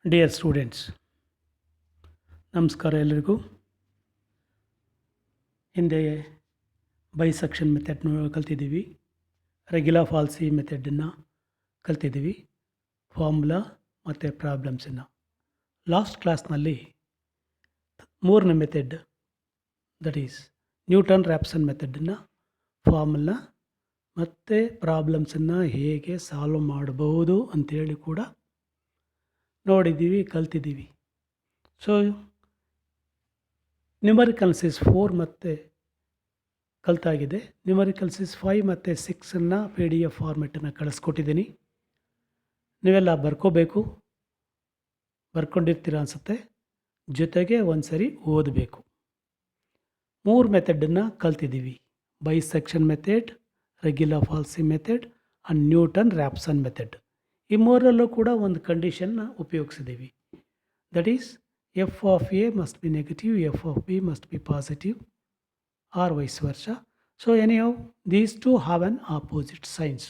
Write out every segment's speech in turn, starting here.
Dear students, ನಮಸ್ಕಾರ ಎಲ್ಲರಿಗೂ. ಹಿಂದೆ ಬೈಸೆಕ್ಷನ್ ಮೆಥಡ್ ಕಲ್ತಿದ್ದೀವಿ, ರೆಗ್ಯುಲರ್ ಫಾಲ್ಸಿ ಮೆಥಡನ್ನು ಕಲ್ತಿದ್ದೀವಿ, ಫಾರ್ಮುಲಾ ಮತ್ತು ಪ್ರಾಬ್ಲಮ್ಸನ್ನು. ಲಾಸ್ಟ್ ಕ್ಲಾಸ್ನಲ್ಲಿ ಮೂರನೇ method, that is Newton Raphson ಮೆಥಡನ್ನು, ಫಾರ್ಮುಲಾ ಮತ್ತು ಪ್ರಾಬ್ಲಮ್ಸನ್ನು ಹೇಗೆ ಸಾಲ್ವ್ ಮಾಡಬಹುದು ಅಂತೇಳಿ ಕೂಡ ನೋಡಿದ್ದೀವಿ, ಕಲ್ತಿದ್ದೀವಿ. ಸೊ ನ್ಯೂಮರಿಕಲ್ಸಿಸ್ 4 ಮತ್ತು ಕಲ್ತಾಗಿದೆ. ನ್ಯೂಮರಿಕಲ್ಸಿಸ್ 5 ಮತ್ತು 6 PDF ಫಾರ್ಮೆಟನ್ನು ಕಳಿಸ್ಕೊಟ್ಟಿದ್ದೀನಿ. ನೀವೆಲ್ಲ ಬರ್ಕೋಬೇಕು, ಬರ್ಕೊಂಡಿರ್ತೀರ ಅನಿಸುತ್ತೆ. ಜೊತೆಗೆ ಒಂದು ಸರಿ ಓದಬೇಕು. 3 ಮೆಥಡನ್ನು ಕಲ್ತಿದ್ದೀವಿ: bisection method, regular falsi method and Newton Raphson method. ಈ ಮೂರರಲ್ಲೂ ಕೂಡ ಒಂದು ಕಂಡೀಷನ್ನ ಉಪಯೋಗಿಸಿದ್ದೀವಿ. That is f of a must be negative, f of b must be positive, or vice versa. So anyhow, these two have an opposite signs.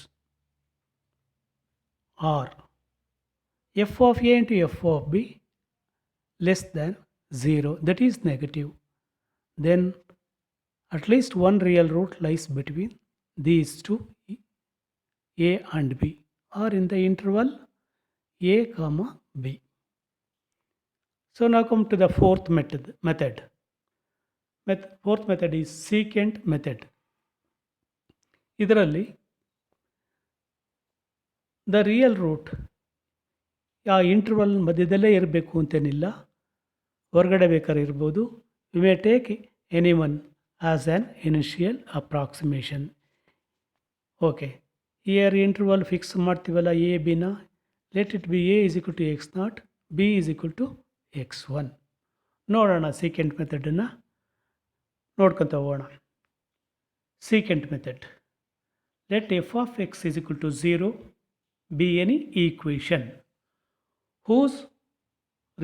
Or f of a into f of b less than 0, that is negative. Then at least one real root lies between these two, a and b, or in the interval a comma b. So now come to the fourth method. Fourth method is secant method. ಇದರಲ್ಲಿ the real root ಆ interval ಮಧ್ಯದಲ್ಲೇ ಇರಬೇಕು ಅಂತೇನಿಲ್ಲ, ಹೊರಗಡೆ ಬೇಕಾದ್ರೆ ಇರ್ಬೋದು. We may take any one as an initial approximation. Okay, here interval fix ಮಾಡ್ತೀವಲ್ಲ, A ಬಿನ, let it be A is equal to x0, B is equal to x1. ನೋಡೋಣ ಸೀಕೆಂಟ್ ಮೆಥಡನ್ನು ನೋಡ್ಕೊತ ಹೋಗೋಣ. Secant method, let f of x is equal to 0 be any equation whose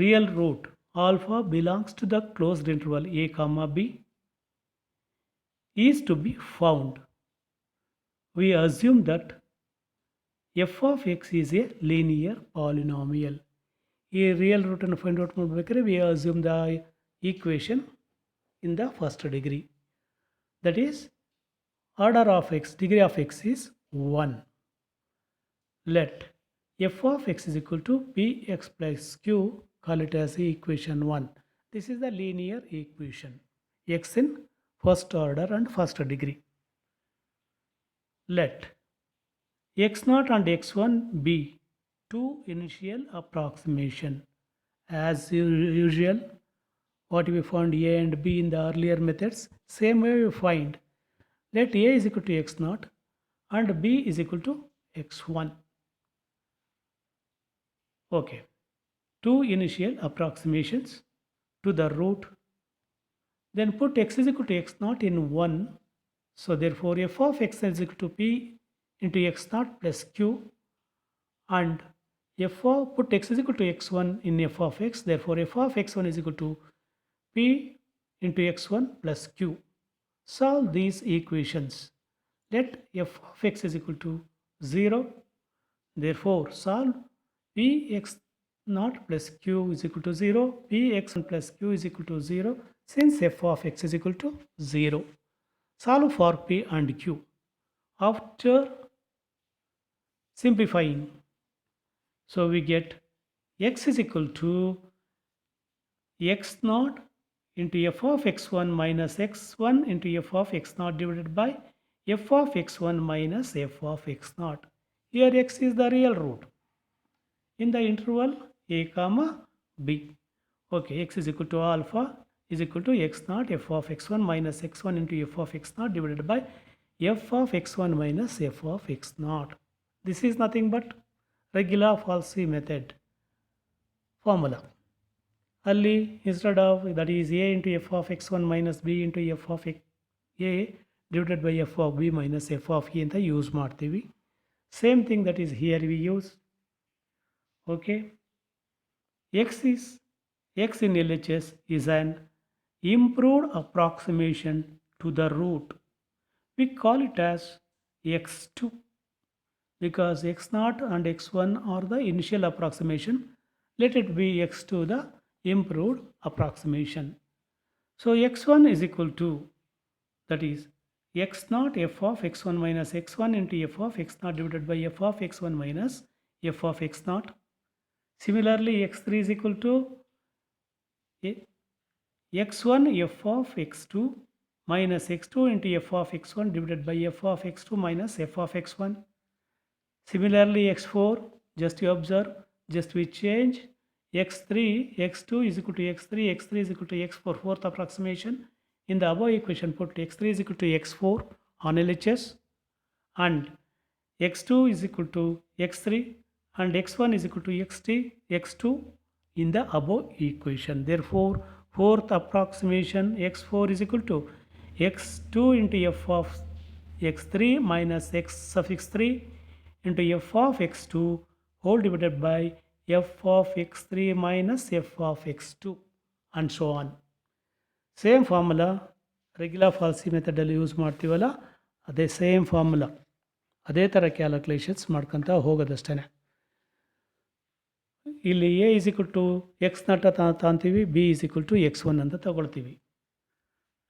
real root alpha belongs to the closed interval a comma b is to be found. We assume that f of x is a linear polynomial. ಈ real ರೂಟನ್ನು find out ಮಾಡಬೇಕಾದ್ರೆ we assume the equation in the first degree. That is order of x, degree of x is 1. ಲೆಟ್ f of x is equal to px plus q, call it as equation 1. This is the linear equation, x in first order and first degree. Let x0 and x1 be two initial approximation. As usual, what we found a and b in the earlier methods, same way we find. Let a is equal to x0 and b is equal to x1. Okay, two initial approximations to the root. Then put x is equal to x0 in 1. So therefore f of x is equal to p into x0 plus q, and put x is equal to x1 in f of x. Therefore f of x1 is equal to p into x1 plus q. Solve these equations. Let f of x is equal to 0. Therefore solve px0 plus q is equal to 0, px1 plus q is equal to 0, since f of x is equal to 0. Solve for p and q. After simplifying, so we get x is equal to x0 into f of x1 minus x1 into f of x0 divided by f of x1 minus f of x0. Here x is the real root in the interval a comma b. Okay, x is equal to alpha is equal to x0 f of x1 minus x1 into f of x0 divided by f of x1 minus f of x0. This is nothing but regular falsi method formula. ಅಲ್ಲಿ instead of that is a into f of x1 minus b into f of a divided by f of b minus f of a ಅಂತ use ಮಾಡ್ತೀವಿ. Same thing that is here we use. Okay, x in LHS is an improved approximation to the root. We call it as x2 because x0 and x1 are the initial approximation let it be x to the improved approximation. So x1 is equal to, that is, x naught f of x1 minus x1 into f of x naught divided by f of x1 minus f of x naught. Similarly, x3 is equal to x1 f of x2 minus x2 into f of x1 divided by f of x2 minus f of x1. Similarly, x4, just you observe, just we change x3, x2 is equal to x3, x3 is equal to x4, fourth approximation. In the above equation, put x3 is equal to x4 on LHS and x2 is equal to x3 and x1 is equal to x2 in the above equation. Therefore, fourth approximation x4 is equal to x2 into f of x3 minus x suffix 3 into f of x2 whole divided by f of x3 minus f of x2 and so on. Same formula regular falsi ಮೆಥಡಲ್ಲಿ use ಮಾಡ್ತೀವಲ್ಲ, ಅದೇ same formula, ಅದೇ ಥರ calculations ಮಾಡ್ಕೊತ ಹೋಗೋದಷ್ಟೇ. ಇಲ್ಲಿ A is equal to X naught ತಾಂತೀವಿ, B is equal to x1 ಅಂತ ತಗೊಳ್ತೀವಿ.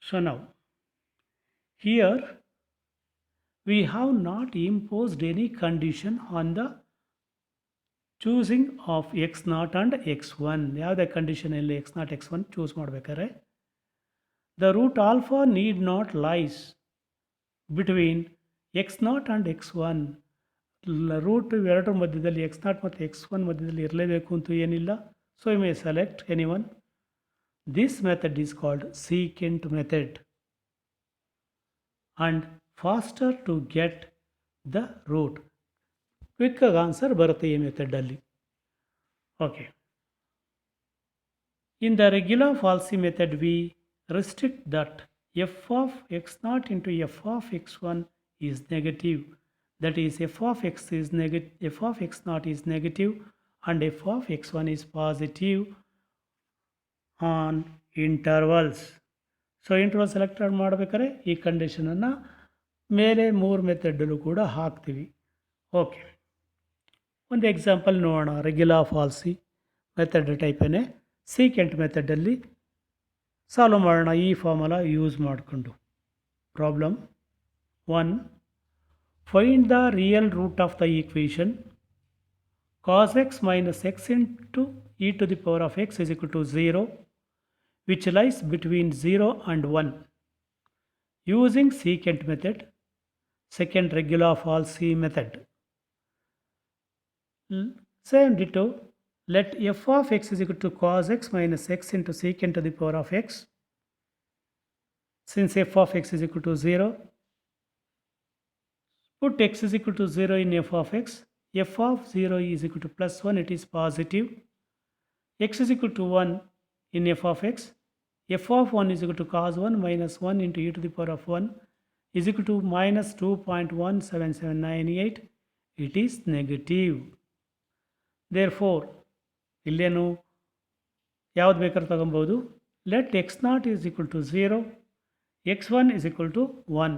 ಸೊ ನಾವು here we have not imposed any condition on the choosing of x0 and x1. ಯಾವುದೇ ಕಂಡೀಷನ್ ಇಲ್ಲಿ x0 x1 ಚೂಸ್ ಮಾಡಬೇಕಾದ್ರೆ the root alpha need not lies between x0 and x1. Root ಎರಡರ ಮಧ್ಯದಲ್ಲಿ x0 ಮತ್ತು x1 ಮಧ್ಯದಲ್ಲಿ ಇರಲೇಬೇಕು ಅಂತೂ ಏನಿಲ್ಲ. So you may select any one. This method is called secant method and faster to get the root. Quick answer ಬರುತ್ತೆ ಈ ಮೆಥಡಲ್ಲಿ. Okay, in the regular falsi method we restrict that f of x0 into f of x1 is negative. That is, f of x is negative, f of x0 is negative and f of x1 is positive on intervals. So interval select ಮಾಡಬೇಕಾದ್ರೆ ಈ ಕಂಡೀಷನನ್ನು ಮೇಲೆ ಮೂರು ಮೆಥಡಲ್ಲೂ ಕೂಡ ಹಾಕ್ತೀವಿ. Okay, ಒಂದು example ನೋಡೋಣ. Regula falsi method ಟೈಪೇನೆ secant ಮೆಥಡಲ್ಲಿ ಸಾಲ್ವ್ ಮಾಡೋಣ ಈ ಫಾರ್ಮುಲಾ ಯೂಸ್ ಮಾಡಿಕೊಂಡು. Problem 1, find the real root of the equation cos x minus x into e to the power of x is equal to 0 which lies between 0 and 1 using secant method, second regular falsi method. Same ditto, let f of x is equal to cos x minus x into secant to the power of x. Since f of x is equal to 0, put x is equal to 0 in f of x. F of 0 is equal to plus 1, it is positive. X is equal to 1 in f of x. F of 1 is equal to cos 1 minus 1 into e to the power of 1 is equal to minus 2.17798. It is negative. Therefore, ಇಲ್ಲೇನು ಯಾವ್ದು ಬೇಕಾದ್ರೂ ತಗೊಬೋದು. Let x0 is equal to 0, x1 is equal to 1.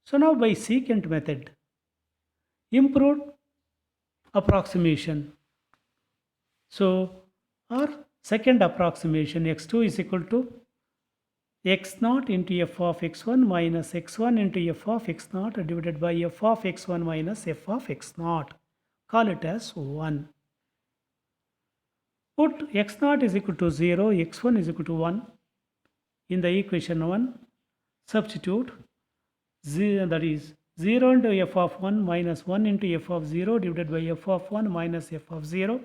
So now by secant method, improved approximation. So our second approximation, x2 is equal to x0 into f of x1 minus x1 into f of x0 divided by f of x1 minus f of x0. Call it as 1. Put x0 is equal to 0, x1 is equal to 1 in the equation 1. Substitute 0, that is 0 into f of 1 minus 1 into f of 0 divided by f of 1 minus f of 0.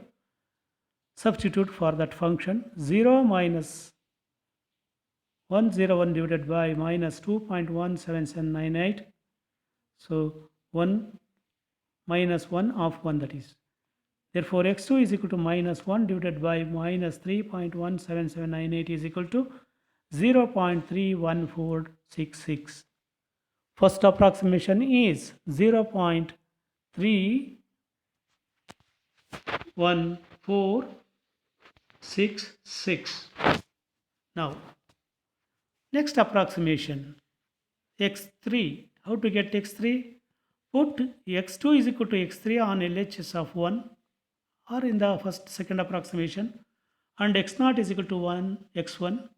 Substitute for that function 0 minus 101 divided by minus 2.17798. So 1 minus 1 of 1, that is. Therefore, x2 is equal to minus 1 divided by minus 3.17798 is equal to 0.31466. First approximation is 0.31466. Now, next approximation, x3. How to get x3? Put x2 is equal to x3 on LHS of 1 or in the second approximation, and x naught is equal to 1 x1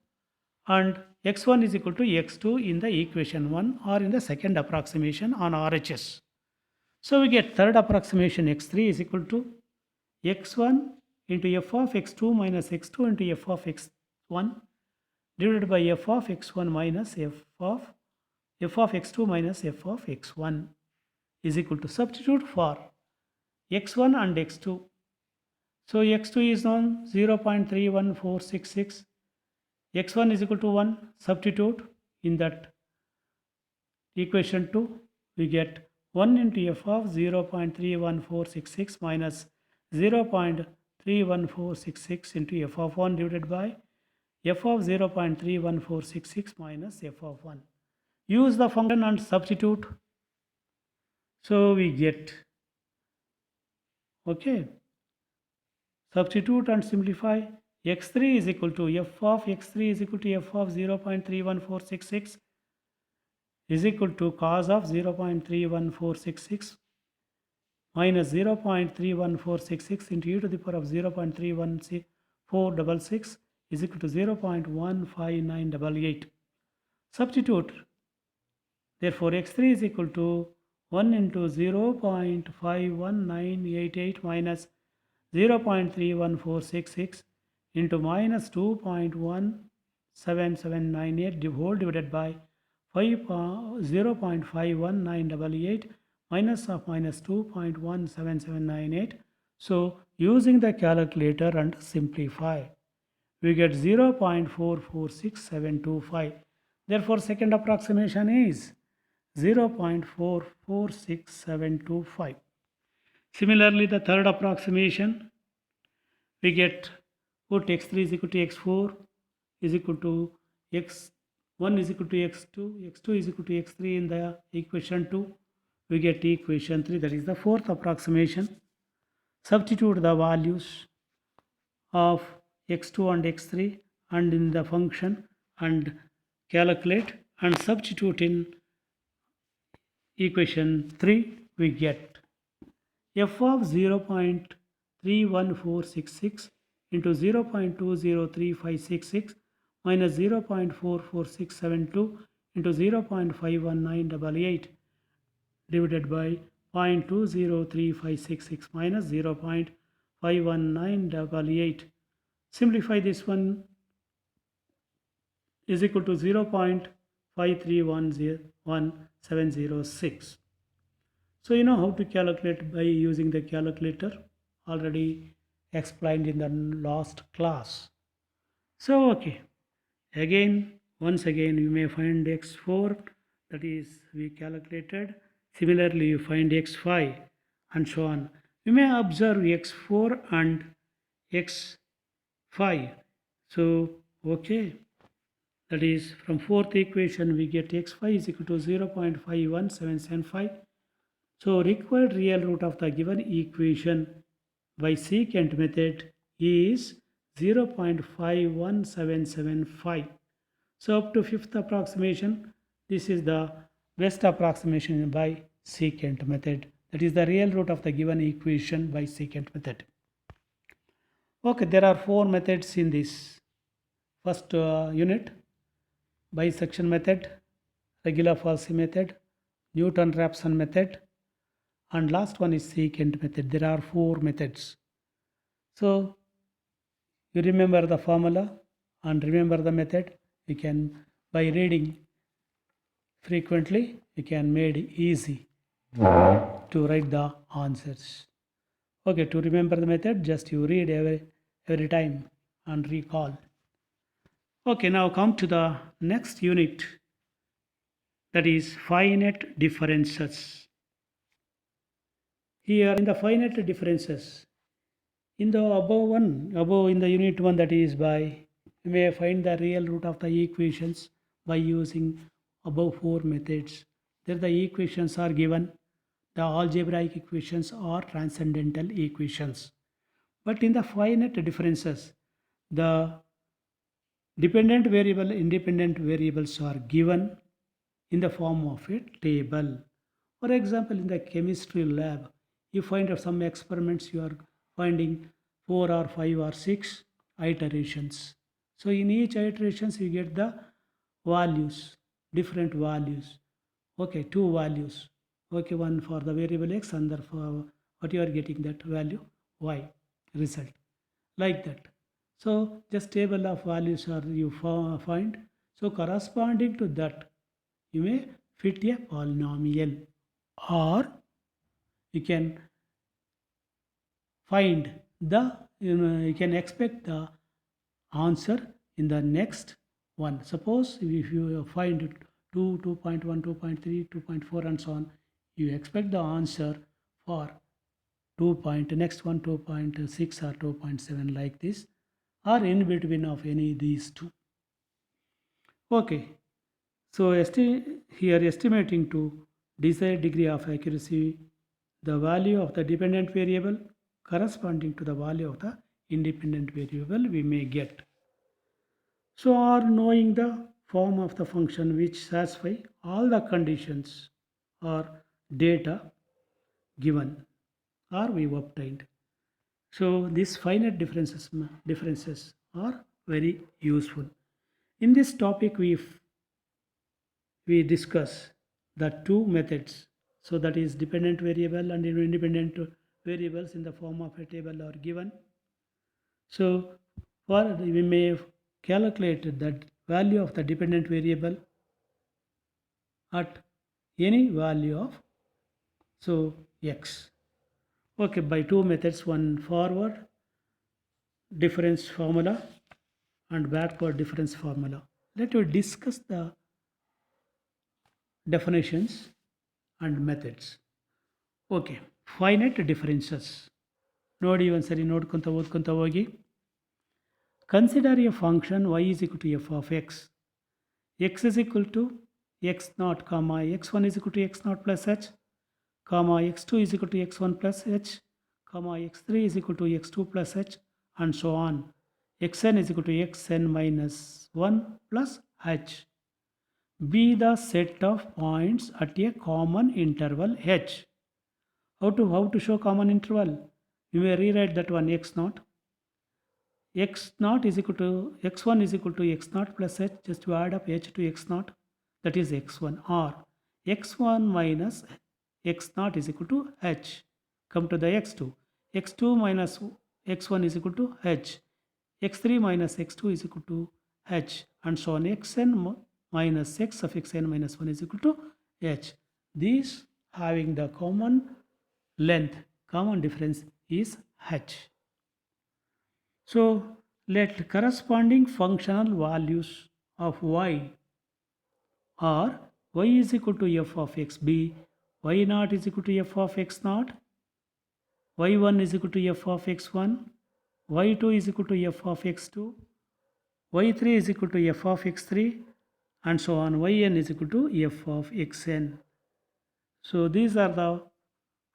and x1 is equal to x2 in the equation 1 or in the second approximation on RHS. So we get third approximation x3 is equal to x1 into f of x2 minus x2 into f of x1 divided by f of x1 minus f of x2 minus f of x1 is equal to substitute for x1 and x2. So x2 is known 0.31466, x1 is equal to 1. Substitute in that equation 2, we get 1 into f of 0.31466 minus 0.31466 into f of 1 divided by f of 0.31466 minus f of 1. Use the function and substitute. So we get, okay, substitute and simplify. x3 is equal to f of x3 is equal to f of 0.31466 is equal to cos of 0.31466 minus 0.31466 into e to the power of 0.31466 is equal to 0.15988. Substitute. Therefore, x3 is equal to 1 into 0.51988 minus 0.31466 into minus 2.17798 whole divided by 0.51988 minus of minus 2.17798. So using the calculator and simplify, we get 0.446725. Therefore, second approximation is 0.446725. Similarly, the third approximation, we get put x3 is equal to x4 is equal to x1 is equal to x2, x2 is equal to x3 in the equation 2. We get equation 3, that is the fourth approximation. Substitute the values of x2 and x3 and in the function and calculate and substitute in equation 3, we get f of 0.31466 into 0.203566 minus 0.44672 into 0.51988 divided by 0.203566 minus 0.51988. Simplify this one is equal to 0.5310706. So you know how to calculate by using the calculator, already explained in the last class. So okay, once again you may find x4, that is we calculated. Similarly you find x5 and so on. You may observe x4 and x5. So okay, that is from fourth equation we get x5 is equal to 0.51775. So required real root of the given equation by secant method is 0.51775. So up to fifth approximation, this is the best approximation by secant method. That is the real root of the given equation by secant method. Okay, there are four methods in this first unit: bisection method, regular false method, Newton-Raphson method, and last one is secant method. There are four methods. So you remember the formula and remember the method. You can, by reading frequently, you can make it easy to write the answers. Okay, to remember the method, just you read every time and recall. Okay, now come to the next unit, that is finite differences. Here in the finite differences, in the above in the unit 1, that is by, you may find the real root of the equations by using above four methods. There the equations are given, the algebraic equations or transcendental equations. But in the finite differences, the dependent variable, independent variables are given in the form of a table. For example, in the chemistry lab, you find out some experiments you are finding 4 or 5 or 6 iterations. So in each iterations you get the values, different values. Okay, two values. Okay, one for the variable x and other for what you are getting that value y result like that. So just table of values are you find. So corresponding to that you may fit a polynomial, or you can find the you can expect the answer in the next one. Suppose if you find 2, 2.1, 2.3, 2.4 and so on, you expect the answer for 2 point next one 2.6 or 2.7 like this, or in between of any these two. Okay, so here estimating to desired degree of accuracy, the value of the dependent variable corresponding to the value of the independent variable we may get. So, or knowing the form of the function which satisfy all the conditions or data given or we obtained. So, these finite differences are very useful. In this topic, we discuss the two methods. So, that is dependent variable and independent variables in the form of a table are given. So, for we may calculate the value of the dependent variable at any value of so x. Okay, by two methods, one forward difference formula and backward difference formula. Let us discuss the definitions and methods. Okay, finite differences. ನೋಡಿ ಒಂದ್ಸರಿ ನೋಡ್ಕೊಂತ ಓದ್ಕೊಂತ ಹೋಗಿ. Consider a function y is equal to f of x is equal to x naught comma x1 is equal to x naught plus h comma x2 is equal to x1 plus h comma x3 is equal to x2 plus h and so on. Xn is equal to xn minus 1 plus h. Be the set of points at a common interval h. How to show common interval? You may rewrite that one x naught. X naught is equal to x1 is equal to x naught plus h. Just to add up h to x naught, that is x1, or x1 minus x naught is equal to h. Come to the x2. X2 minus x1 is equal to h. X3 minus x2 is equal to h, and so on. Xn minus x suffix n minus 1 is equal to h. These having the common length, common difference is h. So let corresponding functional values of y are y is equal to f of x be y naught is equal to f of x naught, y1 is equal to f of x1, y2 is equal to f of x2, y3 is equal to f of x3, and so on. Yn is equal to f of xn. So these are the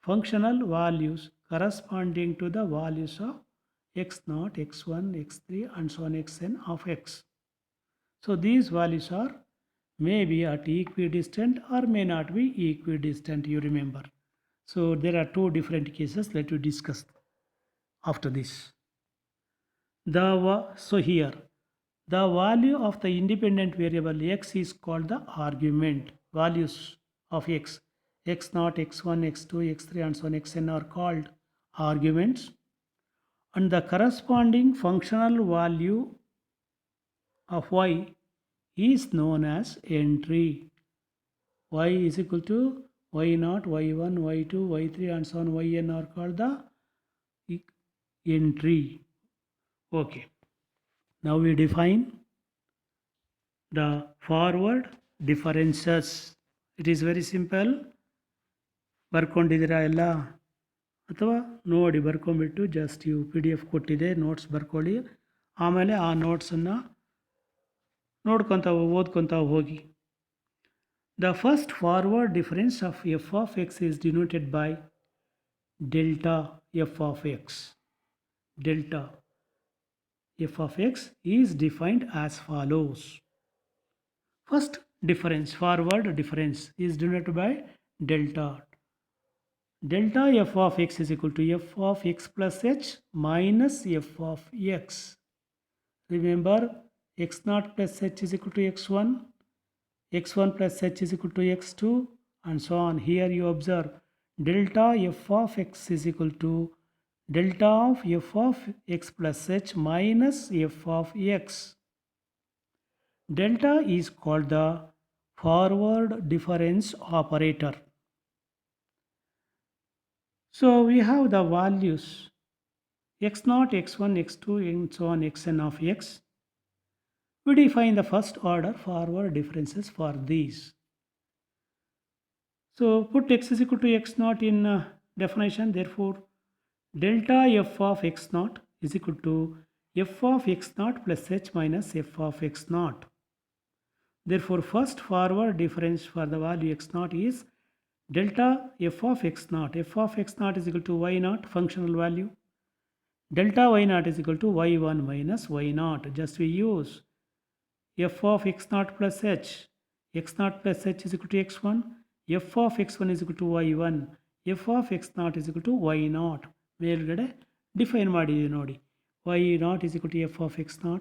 functional values corresponding to the values of x naught, x1, x3 and so on xn of x. So these values are may be at equidistant or may not be equidistant, you remember. So there are two different cases. Let us discuss after this. So here the value of the independent variable x is called the argument. Values of x naught, x1, x2, x3 and so on xn are called arguments, and the corresponding functional value of y is known as entry. Y is equal to y naught, y1, y2, y3 and so on yn are called the entry. Okay, now we define the forward differences. It is very simple. ಬರ್ಕೊಂಡಿದ್ದೀರಾ ಎಲ್ಲ, ಅಥವಾ ನೋಡಿ ಬರ್ಕೊಂಬಿಟ್ಟು just you PDF ಕೊಟ್ಟಿದೆ, notes ಬರ್ಕೊಳ್ಳಿ. ಆಮೇಲೆ ಆ ನೋಟ್ಸನ್ನು ನೋಡ್ಕೊತ ಓದ್ಕೊತ ಹೋಗಿ. The first forward difference of f of x is denoted by delta f of x. Delta f of x is defined as follows. First difference, forward difference, is denoted by delta. delta f of x is equal to f of x plus h minus f of x. Remember, x naught plus h is equal to x1, x1 plus h is equal to x2, and so on. Here you observe delta f of x is equal to delta of f of x plus h minus f of x. Delta is called the forward difference operator. So we have the values x0, x1, x2, and so on, xn of x. We define the first order forward differences for these. So put x is equal to x0 in definition. Therefore, delta f of x0 is equal to f of x0 plus h minus f of x0. Therefore, first forward difference for the value x0 is delta f of x0. F of x0 is equal to y0 functional value. Delta y0 is equal to y1 minus y0. Just we use f of x0 plus h. x0 plus h is equal to x1. f of x1 is equal to y1. f of x0 is equal to y0. ಮೇಲ್ಗಡೆ define ಮಾಡಿದ್ದೀವಿ ನೋಡಿ. y0 is equal to f of x0.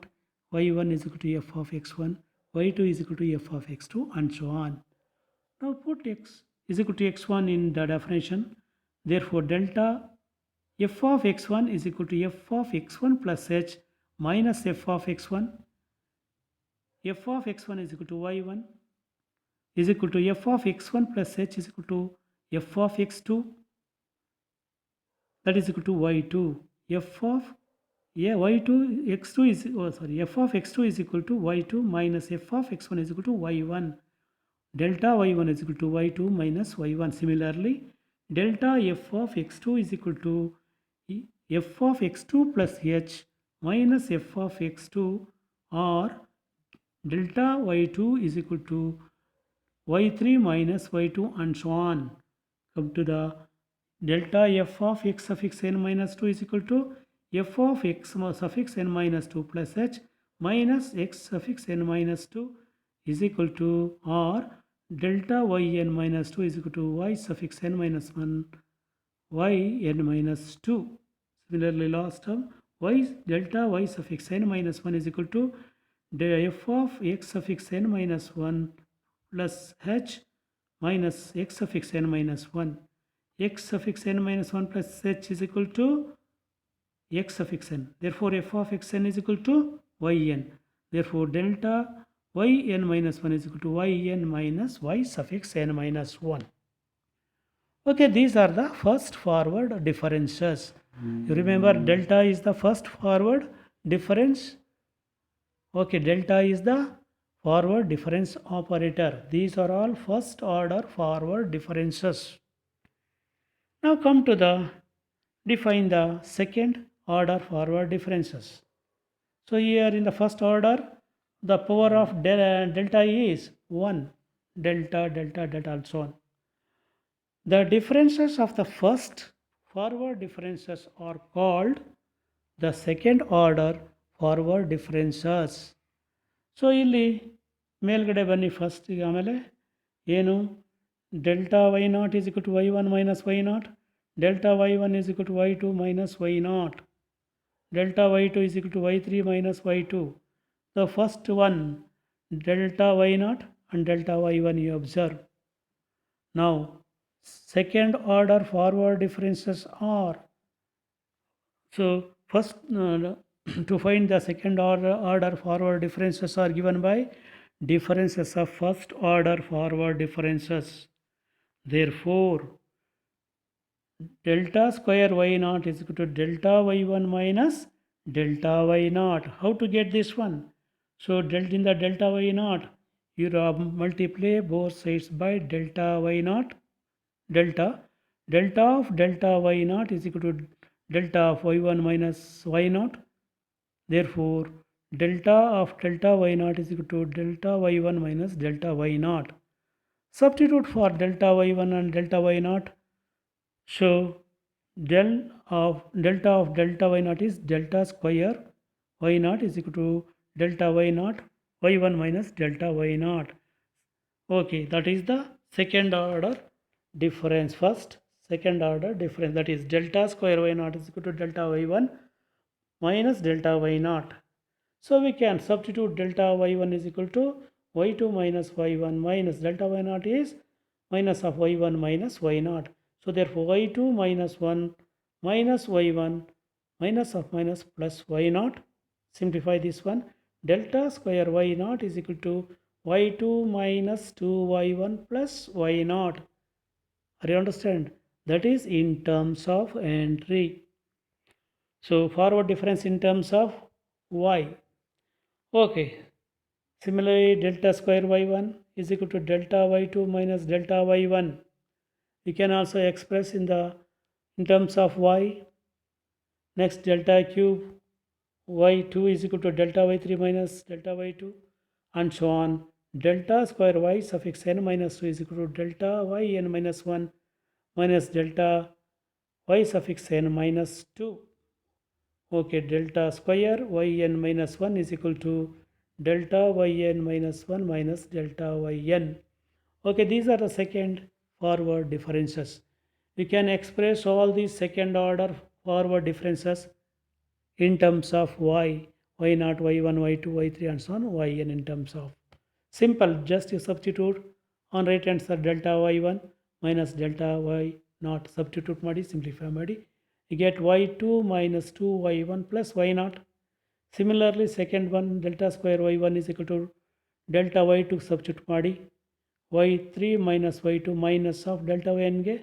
y1 is equal to f of x1. y2 is equal to f of x2 and so on. Now put x is equal to x1 in the definition. Therefore, delta f of x1 is equal to f of x1 plus h minus f of x1. f of x1 is equal to y1 is equal to f of x1 plus h is equal to f of x2, that is equal to y2. f of y2 x2 is f of x2 is equal to y2 minus f of x1 is equal to y1. Delta y1 is equal to y2 minus y1. Similarly, delta f of x2 is equal to f of x2 plus h minus f of x2, or delta y2 is equal to y3 minus y2 and so on. Come to the delta f of x suffix n minus 2 is equal to f of x suffix n minus 2 plus h minus x suffix n minus 2 is equal to, or delta yn minus 2 is equal to y suffix n minus 1 yn minus 2. Similarly, last term y delta y suffix n minus 1 is equal to f of x suffix n minus 1 plus h minus x suffix n minus 1. x suffix n minus 1 plus h is equal to x suffix n. Therefore, f of xn is equal to yn. Therefore, delta yn minus 1 is equal to yn minus y suffix n minus 1. Okay, these are the first forward differences. You remember delta is the first forward difference. Okay, delta is the forward difference operator. These are all first order forward differences. Now come to the define the second order forward differences. So here in the first order, the power of delta is 1, delta, delta, delta, and so on. The differences of the first forward differences are called the second order forward differences. So ಇಲ್ಲಿ ಮೇಲ್ಗಡೆ ಬನ್ನಿ first. ಈಗ ಆಮೇಲೆ ಏನು delta y naught is equal to y one minus y naught, delta y one is equal to y two minus y naught, delta y2 is equal to y3 minus y2. The first one, delta y0 and delta y1 you observe. Now, second order forward differences are, so first to find the second order forward differences are given by differences of first order forward differences. Therefore, delta square y0 is equal to delta y1 minus delta y0. How to get this one? So in the delta y0, you multiply both sides by delta y0. Delta of delta y0 is equal to delta of y1 minus y0. Therefore, delta of delta y0 is equal to delta y1 minus delta y0. Substitute for delta y1 and delta y0. So delta of delta y0 is delta square y0 is equal to delta y0 y1 minus delta y0. Okay, that is the second order difference. First, second order difference, that is delta square y naught is equal to delta y1 minus delta y naught. So we can substitute delta y1 is equal to y2 minus y1 minus delta y naught is minus of y1 minus y naught. So therefore y2 minus 1 minus y1 minus of minus plus y naught. Simplify this one. Delta square y naught is equal to y2 minus 2y1 plus y naught. Are you understand? That is in terms of entry. So forward difference in terms of y. Okay. Similarly, delta square y1 is equal to delta y2 minus delta y1. We can also express in terms of y. Next, delta cube y2 is equal to delta y3 minus delta y2, and so on. Delta square y suffix n minus 2 is equal to delta yn minus 1 minus delta y suffix n minus 2. Okay, delta square yn minus 1 is equal to delta yn minus 1 minus delta yn. Okay, these are the second forward differences. We can express all these second order forward differences in terms of y, y0, y1, y2, y3 and so on, yn in terms of. Simple, just you substitute on right hand side delta y1 minus delta y0 substitute ಮಾಡಿ simplify ಮಾಡಿ. You get y2 minus 2y1 plus y0. Similarly, second one delta square y1 is equal to delta y2 substitute ಮಾಡಿ y3 minus y2 minus of delta yn ಗೆ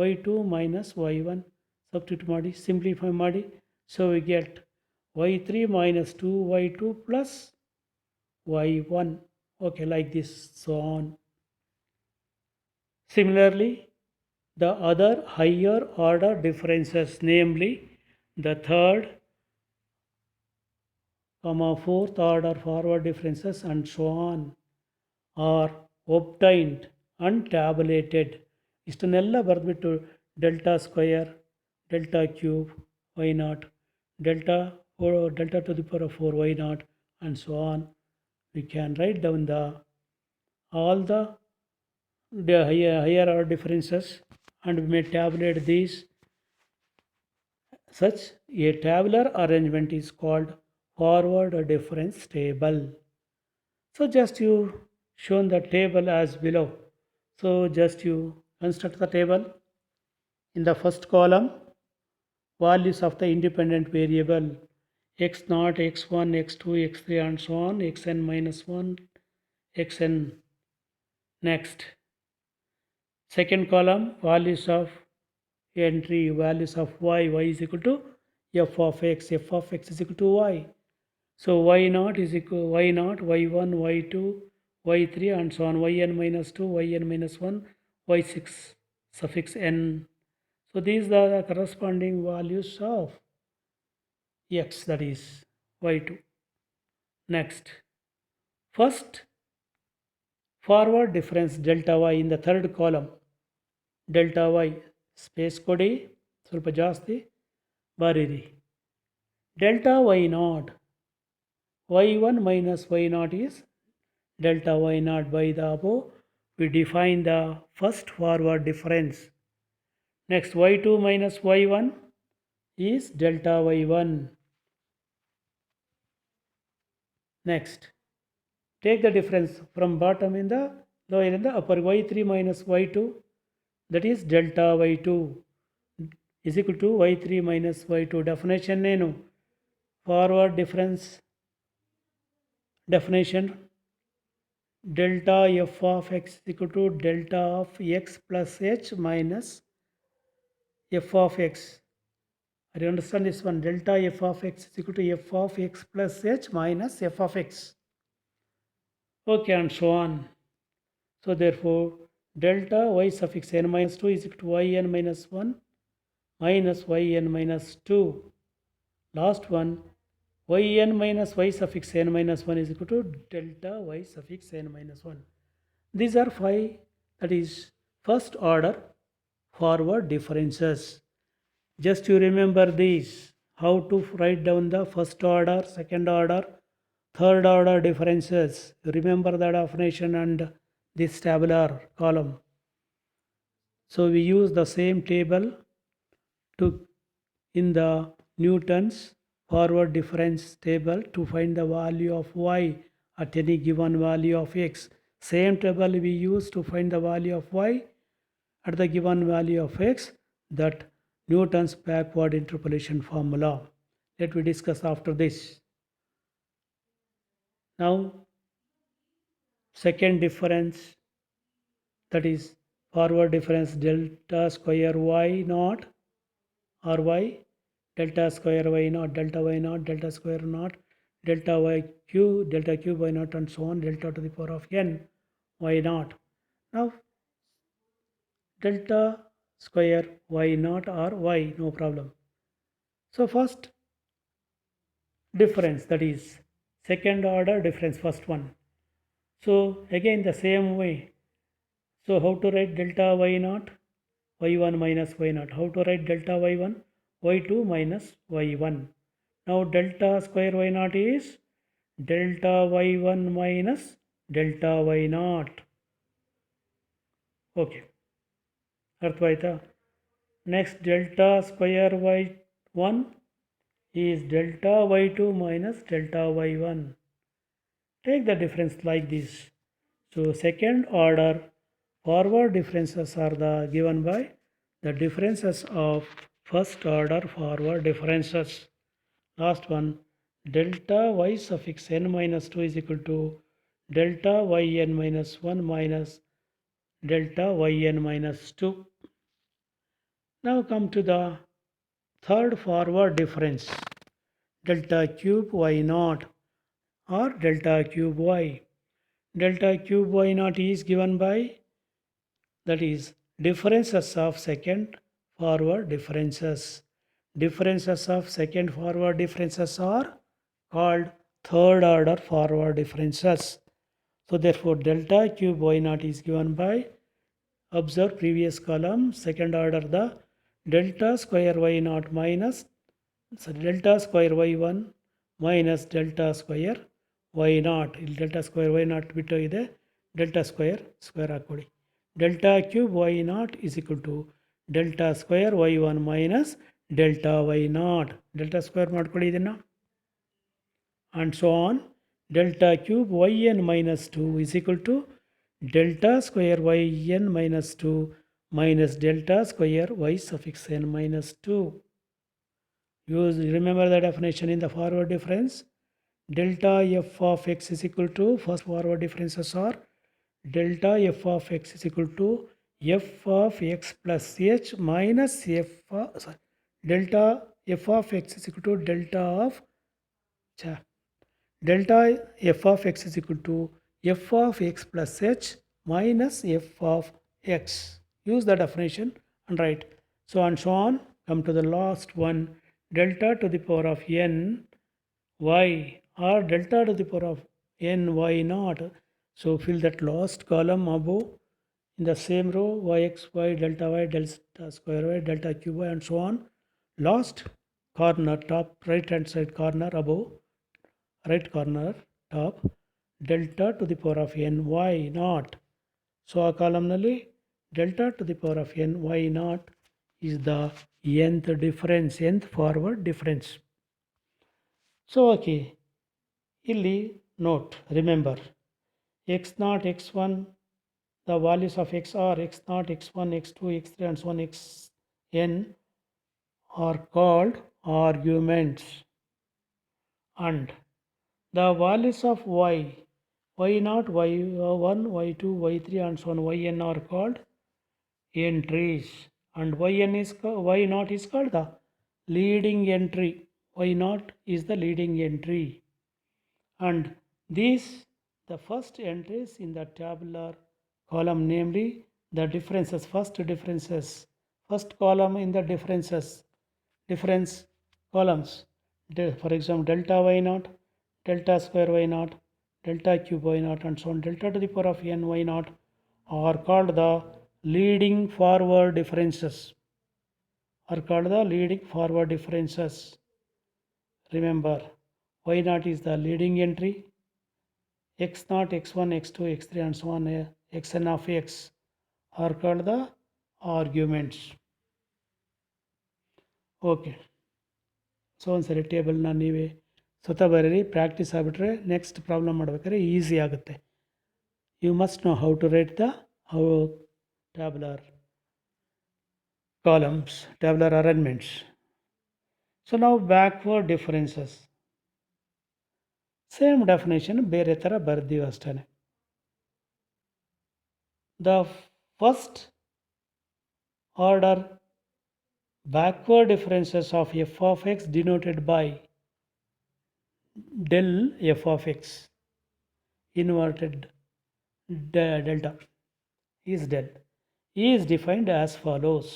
y2 minus y1 substitute ಮಾಡಿ simplify ಮಾಡಿ. So we get y3 minus 2y2 plus y1. Okay, like this, so on. Similarly, the other higher order differences, namely the third, fourth order forward differences and so on, are obtained and tabulated. ಇಷ್ಟನ್ನೆಲ್ಲ ಬರೆದ್ಬಿಟ್ಟು delta square, delta cube Y naught, delta to the power of 4 y naught and so on. We can write down all the higher order differences and we may tabulate these. Such a tabular arrangement is called forward difference table. So just you shown the table as below. So just you construct the table. In the first column, values of the independent variable x0, x1, x2, x3 and so on, xn minus 1, xn. Next, second column, values of entry, values of y is equal to f of x is equal to y. So y0 is equal y0, y1, y2, y3 and so on, yn minus 2, yn minus 1, y6 suffix n. So these are the corresponding values of x, that is y2. Next, first forward difference delta y in the third column. Delta y space ಕೊಡಿ, ಸ್ವಲ್ಪ ಜಾಸ್ತಿ ಬರೀರಿ. Delta y0, y1 minus y0 is delta y0. By the above, we define the first forward difference. Next, y2 minus y1 is delta y1. Next, take the difference from bottom in the lower in the upper. Y3 minus y2, that is delta y2 is equal to y3 minus y2. Definition nenu forward difference definition, delta f of x is equal to delta of x plus h minus f of x. I understand this one. Delta f of x is equal to f of x plus h minus f of x. Okay, and so on. So therefore, delta y suffix n minus 2 is equal to yn minus 1 minus yn minus 2. Last one, yn minus y suffix n minus 1 is equal to delta y suffix n minus 1. These are 5, that is first order forward differences. Just you remember these, how to write down the first order, second order, third order differences. Remember the definition and this tabular column. So we use the same table to in the Newton's forward difference table to find the value of y at any given value of x. Same table we use to find the value of y at the given value of x, that Newton's backward interpolation formula. Let me discuss after this. Now, second difference, that is forward difference delta square y naught or y, delta square y naught, delta square naught, delta y cube, delta cube y naught, and so on, delta to the power of n y naught. Now, delta square y naught or y, no problem. So, first difference, that is second order difference, first one. So, again the same way. So, how to write delta y naught? Y1 minus y naught. How to write delta y1? Y2 minus y1. Now delta square y naught is delta y1 minus delta y naught. Okay. ಅರ್ಥವಾಯ್ತಾ? Next delta square y1 is delta y2 minus delta y1. Take the difference like this. So second order forward differences are given by the differences of first order forward differences. Last one, delta y suffix n minus 2 is equal to delta yn minus 1 minus delta yn minus 2. Now come to the third forward difference, delta cube y naught or delta cube y. Delta cube y naught is given by, that is differences of second forward differences. Differences of second forward differences are called third order forward differences. So therefore delta cube y naught is given by, observe previous column, second order the delta square y naught minus, so delta square y1 minus delta square y naught. ಇಲ್ಲಿ delta square y naught ಬಿಟ್ಟು ಇದೆ, delta square ಹಾಕೊಳ್ಳಿ. delta cube y naught is equal to delta square y1 minus delta y naught. delta square ಮಾಡ್ಕೊಳ್ಳಿ ಇದನ್ನು. And so on. Delta cube yn minus 2 is equal to delta square yn minus 2 minus delta square y suffix n minus 2. Remember the definition in the forward difference. Delta f of x is equal to, first forward differences are delta f of x is equal to f of x plus h minus delta f of x is equal to delta f of x is equal to f of x plus h minus f of x. Use the definition and write. So and so on. Come to the last one, delta to the power of n y or delta to the power of n y naught. So fill that last column above in the same row, y delta square y, delta cube y, and so on. Last corner, top right hand side corner above, right corner top, delta to the power of n y naught. So ಆ ಕಾಲಮ್ನಲ್ಲಿ delta to the power of n y naught is the nth difference, nth forward difference. So okay, ಇಲ್ಲಿ note, remember x naught, x1, the values of x are x naught, x1, x2, x3 and so on xn are called arguments, and the values of y naught, y1, y2, y3 and so on yn are called entries, and y naught is called the leading entry. Y naught is the leading entry, and these the first entries in the tabular column, namely the differences, first column in the difference columns. For example, delta y naught, delta square y naught, delta cube y naught and so on, delta to the power of n y naught are called the leading forward differences. Remember, y naught is the leading entry, x naught, x1, x2, x3 and so on xn of x are called the arguments. Okay, so ಒಂದ್ಸರಿ ಟೇಬಲ್ನ ನೀವೇ ಸ್ವತಃ ಬರೀರಿ, practice ಆಗಿಬಿಟ್ರೆ next problem ಮಾಡ್ಬೇಕಾದ್ರೆ easy ಆಗುತ್ತೆ. You must know how to write the tabular columns, tabular arrangements. So ನಾವು backward differences same definition ಬೇರೆ ಥರ ಬರ್ದೀವಿ ಅಷ್ಟೇ. The first order backward differences of f of x denoted by del f of x inverted delta is del is defined as follows.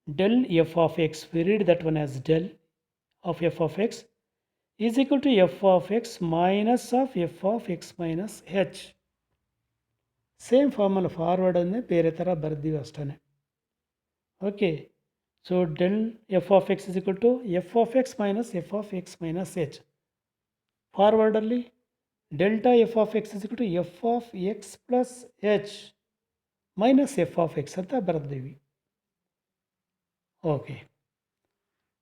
Del f of x, we read that one as del of f of x is equal to f of x minus of f of x minus h. Same formal forward ಅನ್ನೇ ಬೇರೆ ಥರ ಬರ್ದೀವಿ ಅಷ್ಟೇ. Okay, so del f of x is equal to f of x minus f of x minus h. Forward ಅಲ್ಲಿ delta f of x is equal to f of x plus h minus f of x ಅಂತ ಬರೆದಿವಿ. Okay,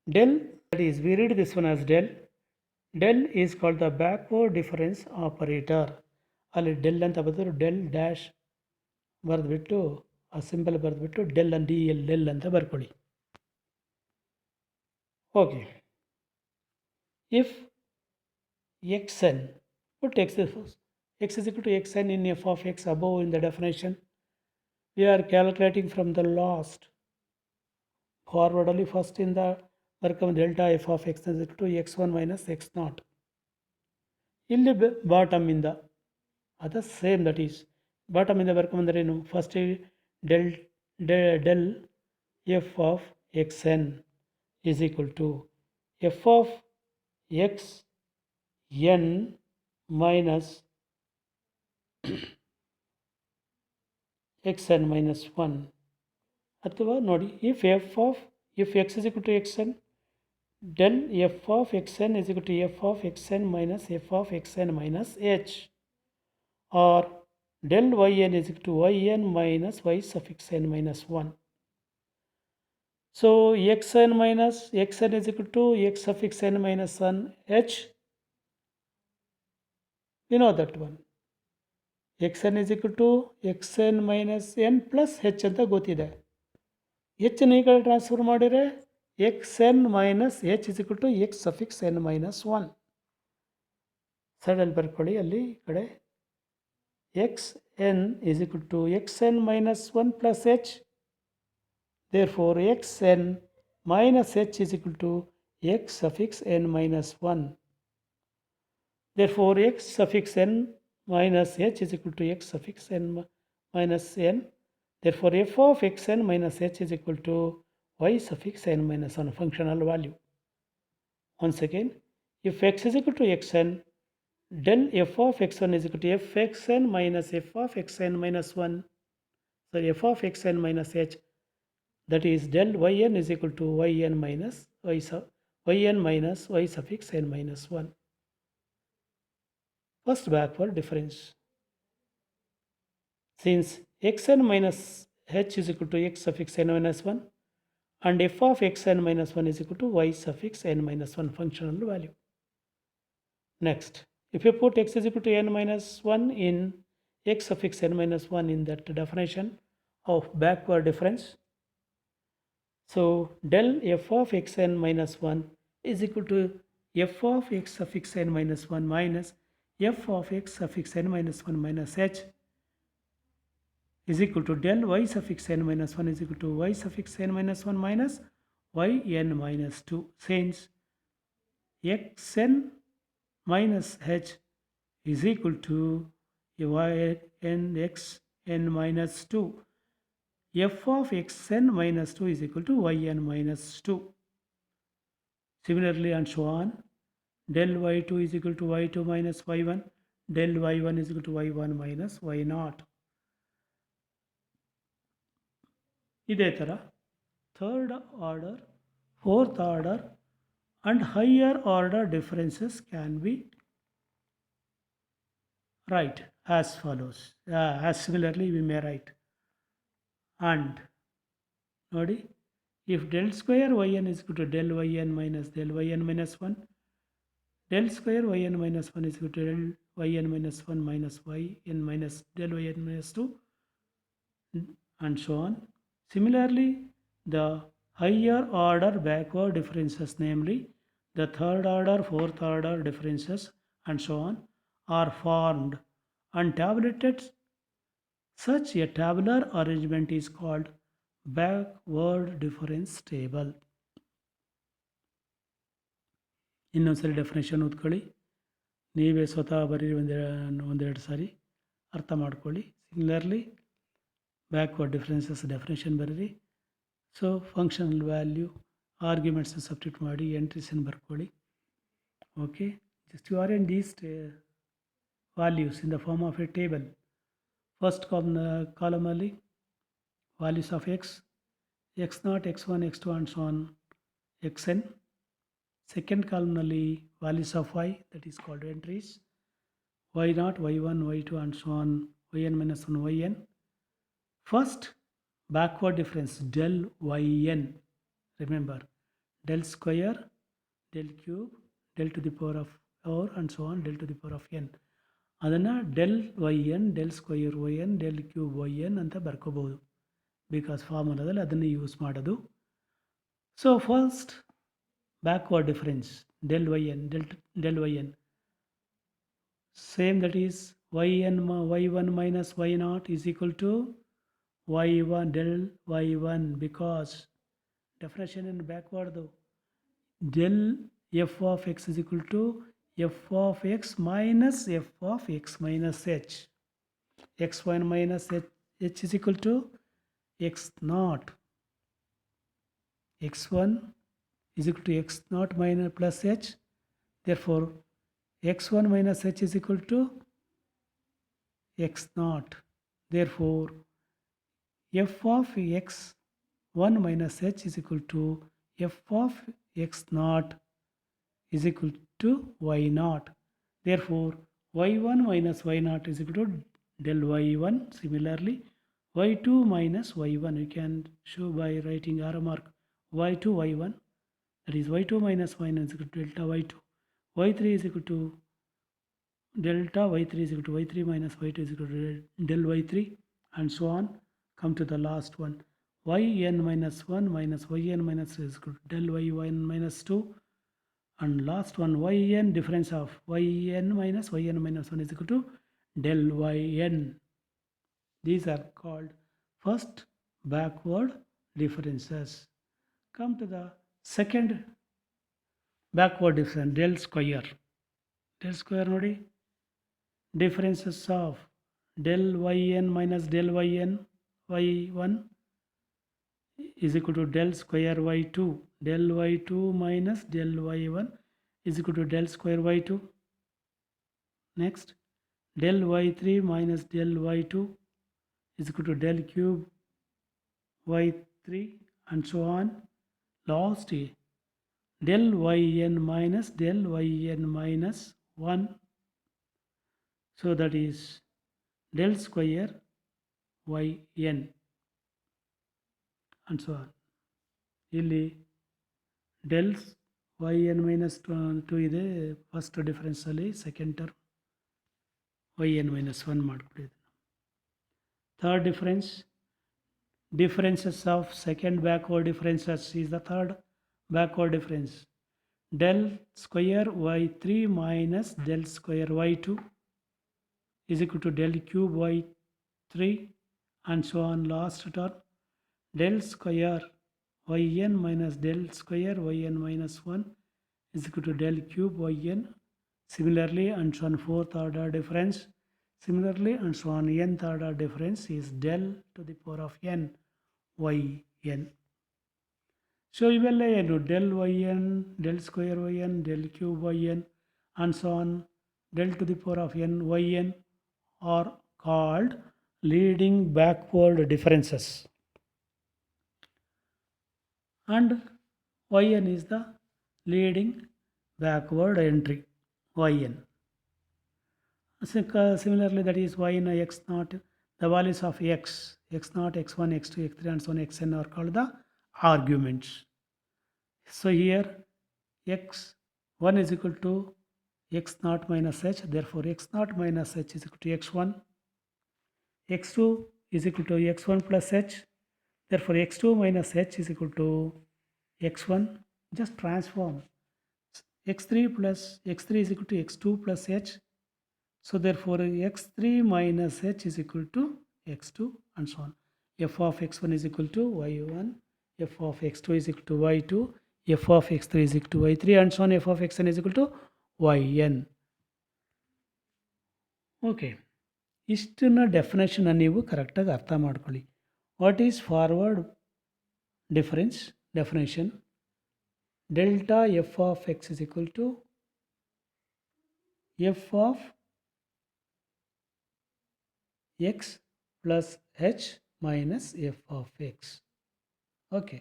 del, that is we read this one as del. Del is called the backward difference operator. ಅಲ್ಲಿ del ಅಂತ ಬರೆದ್ರು del dash ಬರೆದ್ಬಿಟ್ಟು ಆ symbol ಬರೆದ್ಬಿಟ್ಟು del and del ಅಂತ ಬರ್ಕೊಳ್ಳಿ. Okay, if xn, put x is equal to xn in f of x above in the definition. We are calculating from the last. Forward only first in the ಬರ್ಕಮ್ delta f of x is equal to x1 minus x0. ಇಲ್ಲಿ ಬಾಟಮಿಂದ ಅದು same, that is ಬಾಟಮಿಂದ ಬರ್ಕೊಂಬಂದ್ರೇನು, first del f of xn is equal to f of x n minus xn minus 1. ಅಥವಾ ನೋಡಿ, if x is equal to xn, del f of xn is equal to f of xn minus f of xn minus h, or del yn is equal to yn minus y suffix n minus 1. So xn is equal to x suffix n minus 1 h. We know that one. xn is equal to xn minus n plus h ಅಂತ ಗೊತ್ತಿದೆ. h ನ ಈ ಕಡೆ transfer ಮಾಡಿದರೆ xn minus h is equal to x suffix n minus 1. ಸೈಡಲ್ಲಿ ಬರ್ಕೊಳ್ಳಿ, ಅಲ್ಲಿ ಈ ಕಡೆ xn is equal to xn minus 1 plus h. Therefore xn minus h is equal to x suffix n minus 1. Therefore x suffix n minus h is equal to x suffix n minus n. Therefore f of xn minus h is equal to y suffix n minus 1 functional value. Once again, if x is equal to xn, del f of x1 is equal to f xn minus f of xn minus 1. So f of xn minus h, that is del yn is equal to yn minus y suffix n minus 1. First backward difference. Since xn minus h is equal to x suffix n minus 1 and f of xn minus 1 is equal to y suffix n minus 1 functional value. Next, if you put x is equal to n minus 1 in x suffix n minus 1 in that definition of backward difference, so del f of xn minus 1 is equal to f of x suffix n minus 1 minus f of x suffix n minus 1 minus h is equal to del y suffix n minus 1 is equal to y suffix n minus 1 minus yn minus 2. Since xn minus h is equal to yn xn minus 2, f of xn minus 2 is equal to yn minus 2. Similarly, and so on, del y2 is equal to y2 minus y1, del y1 is equal to y1 minus y0. ಇದೇ ಥರ third order, fourth order and higher order differences can be write as follows. As similarly we may write, and ನೋಡಿ, if del square yn is equal to del yn minus 1, del square yn minus 1 is equal to del yn minus 1 minus yn minus del yn minus 2, and so on. Similarly, the higher order backward differences, namely the third order, fourth order differences, and so on, are formed and tabulated. Such a tabular arrangement is called backward difference table. ಇನ್ನೊಂದ್ಸರಿ definition ಓದ್ಕೊಳ್ಳಿ, ನೀವೇ ಸ್ವತಃ ಬರೀ ಒಂದೆರಡು ಸಾರಿ ಅರ್ಥ ಮಾಡ್ಕೊಳ್ಳಿ. Similarly backward differences definition ಬರೀರಿ. So functional value ಆರ್ಗ್ಯುಮೆಂಟ್ಸ್ನ substitute ಮಾಡಿ ಎಂಟ್ರೀಸನ್ನು ಬರ್ಕೊಳ್ಳಿ. Okay, just you arrange these values in the form of a table. First column ಅಲ್ಲಿ values of x, x0, x1, x2 and so on, xn. Second column ನಲ್ಲಿ values of y, that is called entries, y0, y1, y2 and so on, yn minus 1, yn. First backward difference del yn, remember, del square, del cube, del to the power of 4 and so on, del to the power of n. ಅದನ್ನು del yn, del square yn, del cube yn ಅಂತ ಬರ್ಕೋಬಹುದು, because ಫಾರ್ಮುಲಾದಲ್ಲಿ ಅದನ್ನು use ಮಾಡೋದು. So first backward difference del yn, same, that is y1 minus y0 is equal to y1 del y1, because definition in backward though, del f of x is equal to f of x minus f of x minus h. x1 minus h is equal to x0. x1 is equal to x0 minus plus h. Therefore, x1 minus h is equal to x0. Therefore, f of x1 minus h is equal to f of x0 is equal to y0. Therefore, y1 minus y0 is equal to del y1. Similarly, y2 minus y1, you can show by writing arrow mark y2 y1, that is y2 minus y1 is equal to delta y2. y3 is equal to delta y3 is equal to y3 minus y2 is equal to del y3, and so on. Come to the last one, yn minus 1 minus yn minus 2 is equal to del y1 minus 2, and last one yn, difference of yn minus 1 is equal to del yn. These are called first backward differences. Come to the second backward difference, del square. Del square ನೋಡಿ, differences of del yn minus del yn y1 is equal to del square y2. Del y2 minus del y1 is equal to del square y2. Next, del y3 minus del y2 is equal to del cube y3 and so on. Last, del yn minus del yn minus 1. So that is del square yn and so on. ಇಲ್ಲಿ del yn minus 2 ಇದೆ first ಡಿಫರೆನ್ಸಲ್ಲಿ, second term yn minus 1 ಮಾಡಿಬಿಟ್ಟಿದೆ. Third differences of second backward differences is the third backward difference. Del square y3 minus del square y2 is equal to del cube y3 and so on. Last term, del square yn minus del square yn minus 1 is equal to del cube yn. Similarly, and so on, fourth order difference. Similarly, and so on, nth order difference is del to the power of n yn. So ಇವೆಲ್ಲ ಏನು, del yn, del square yn, del cube yn and so on, del to the power of n yn are called leading backward differences, and yn is the leading backward entry yn. Similarly, that is y in x0, the values of x x0, x1, x2, x3 and so on xn are called the arguments. So here x1 is equal to x0 minus h, therefore x0 minus h is equal to x1. x2 is equal to x1 plus h, therefore x2 minus h is equal to x1. Just transform x3 is equal to x2 plus h. So therefore x3 minus h is equal to x2 and so on. F of x1 is equal to y1, f of x2 is equal to y2, f of x3 is equal to y3 and so on. F of xn is equal to yn. Okay. ಇಷ್ಟನ್ನ definition ನೀವು ಕರೆಕ್ಟಾಗಿ ಅರ್ಥ ಮಾಡ್ಕೊಳ್ಳಿ. What is forward difference definition? Delta f of x is equal to f of x plus h minus f of x. Okay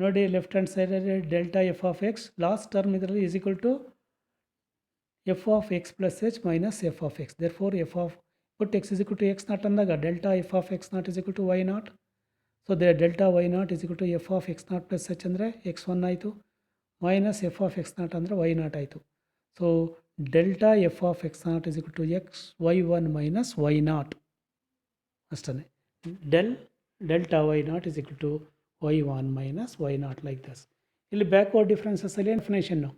ನೋಡಿ, left hand ಸೈಡಲ್ಲಿ delta f of x last term ಇದರಲ್ಲಿ is equal to f of x plus h minus f of x. Therefore f of put x is equal to x naught ಅಂದಾಗ delta f of x naught is equal to y naught. So delta y naught is equal to f of x naught plus h ಅಂದರೆ x1 ಆಯಿತು, minus f of x naught ಅಂದರೆ y naught ಆಯಿತು. So delta f of x naught is equal to x y one minus y naught ಅಷ್ಟೇ. Delta y naught is equal to y one minus y naught like thus. ಇಲ್ಲಿ backward ಡಿಫ್ರೆನ್ಸಸ್ಸಲ್ಲಿ definition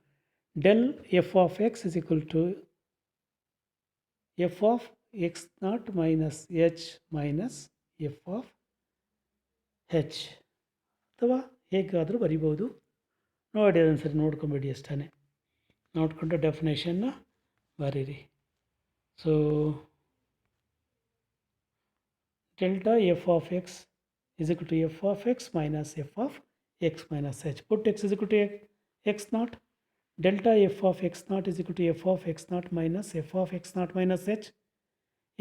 del f of x is equal to f of x naught minus h minus f of h, ಅಥವಾ ಹೇಗಾದರೂ ಬರಿಬೋದು. ನೋಡಿ ಅದೊಂದ್ಸರಿ ನೋಡ್ಕೊಂಬೇಡಿ ಅಷ್ಟೇ, ನೋಡಿಕೊಂಡು ಡೆಫಿನೇಷನ್ನ ಬರೀರಿ. So delta f of x is equal to f of x minus f of x minus h. Put x is equal to X naught. Delta f of x naught is equal to f of x naught minus f of x naught minus h.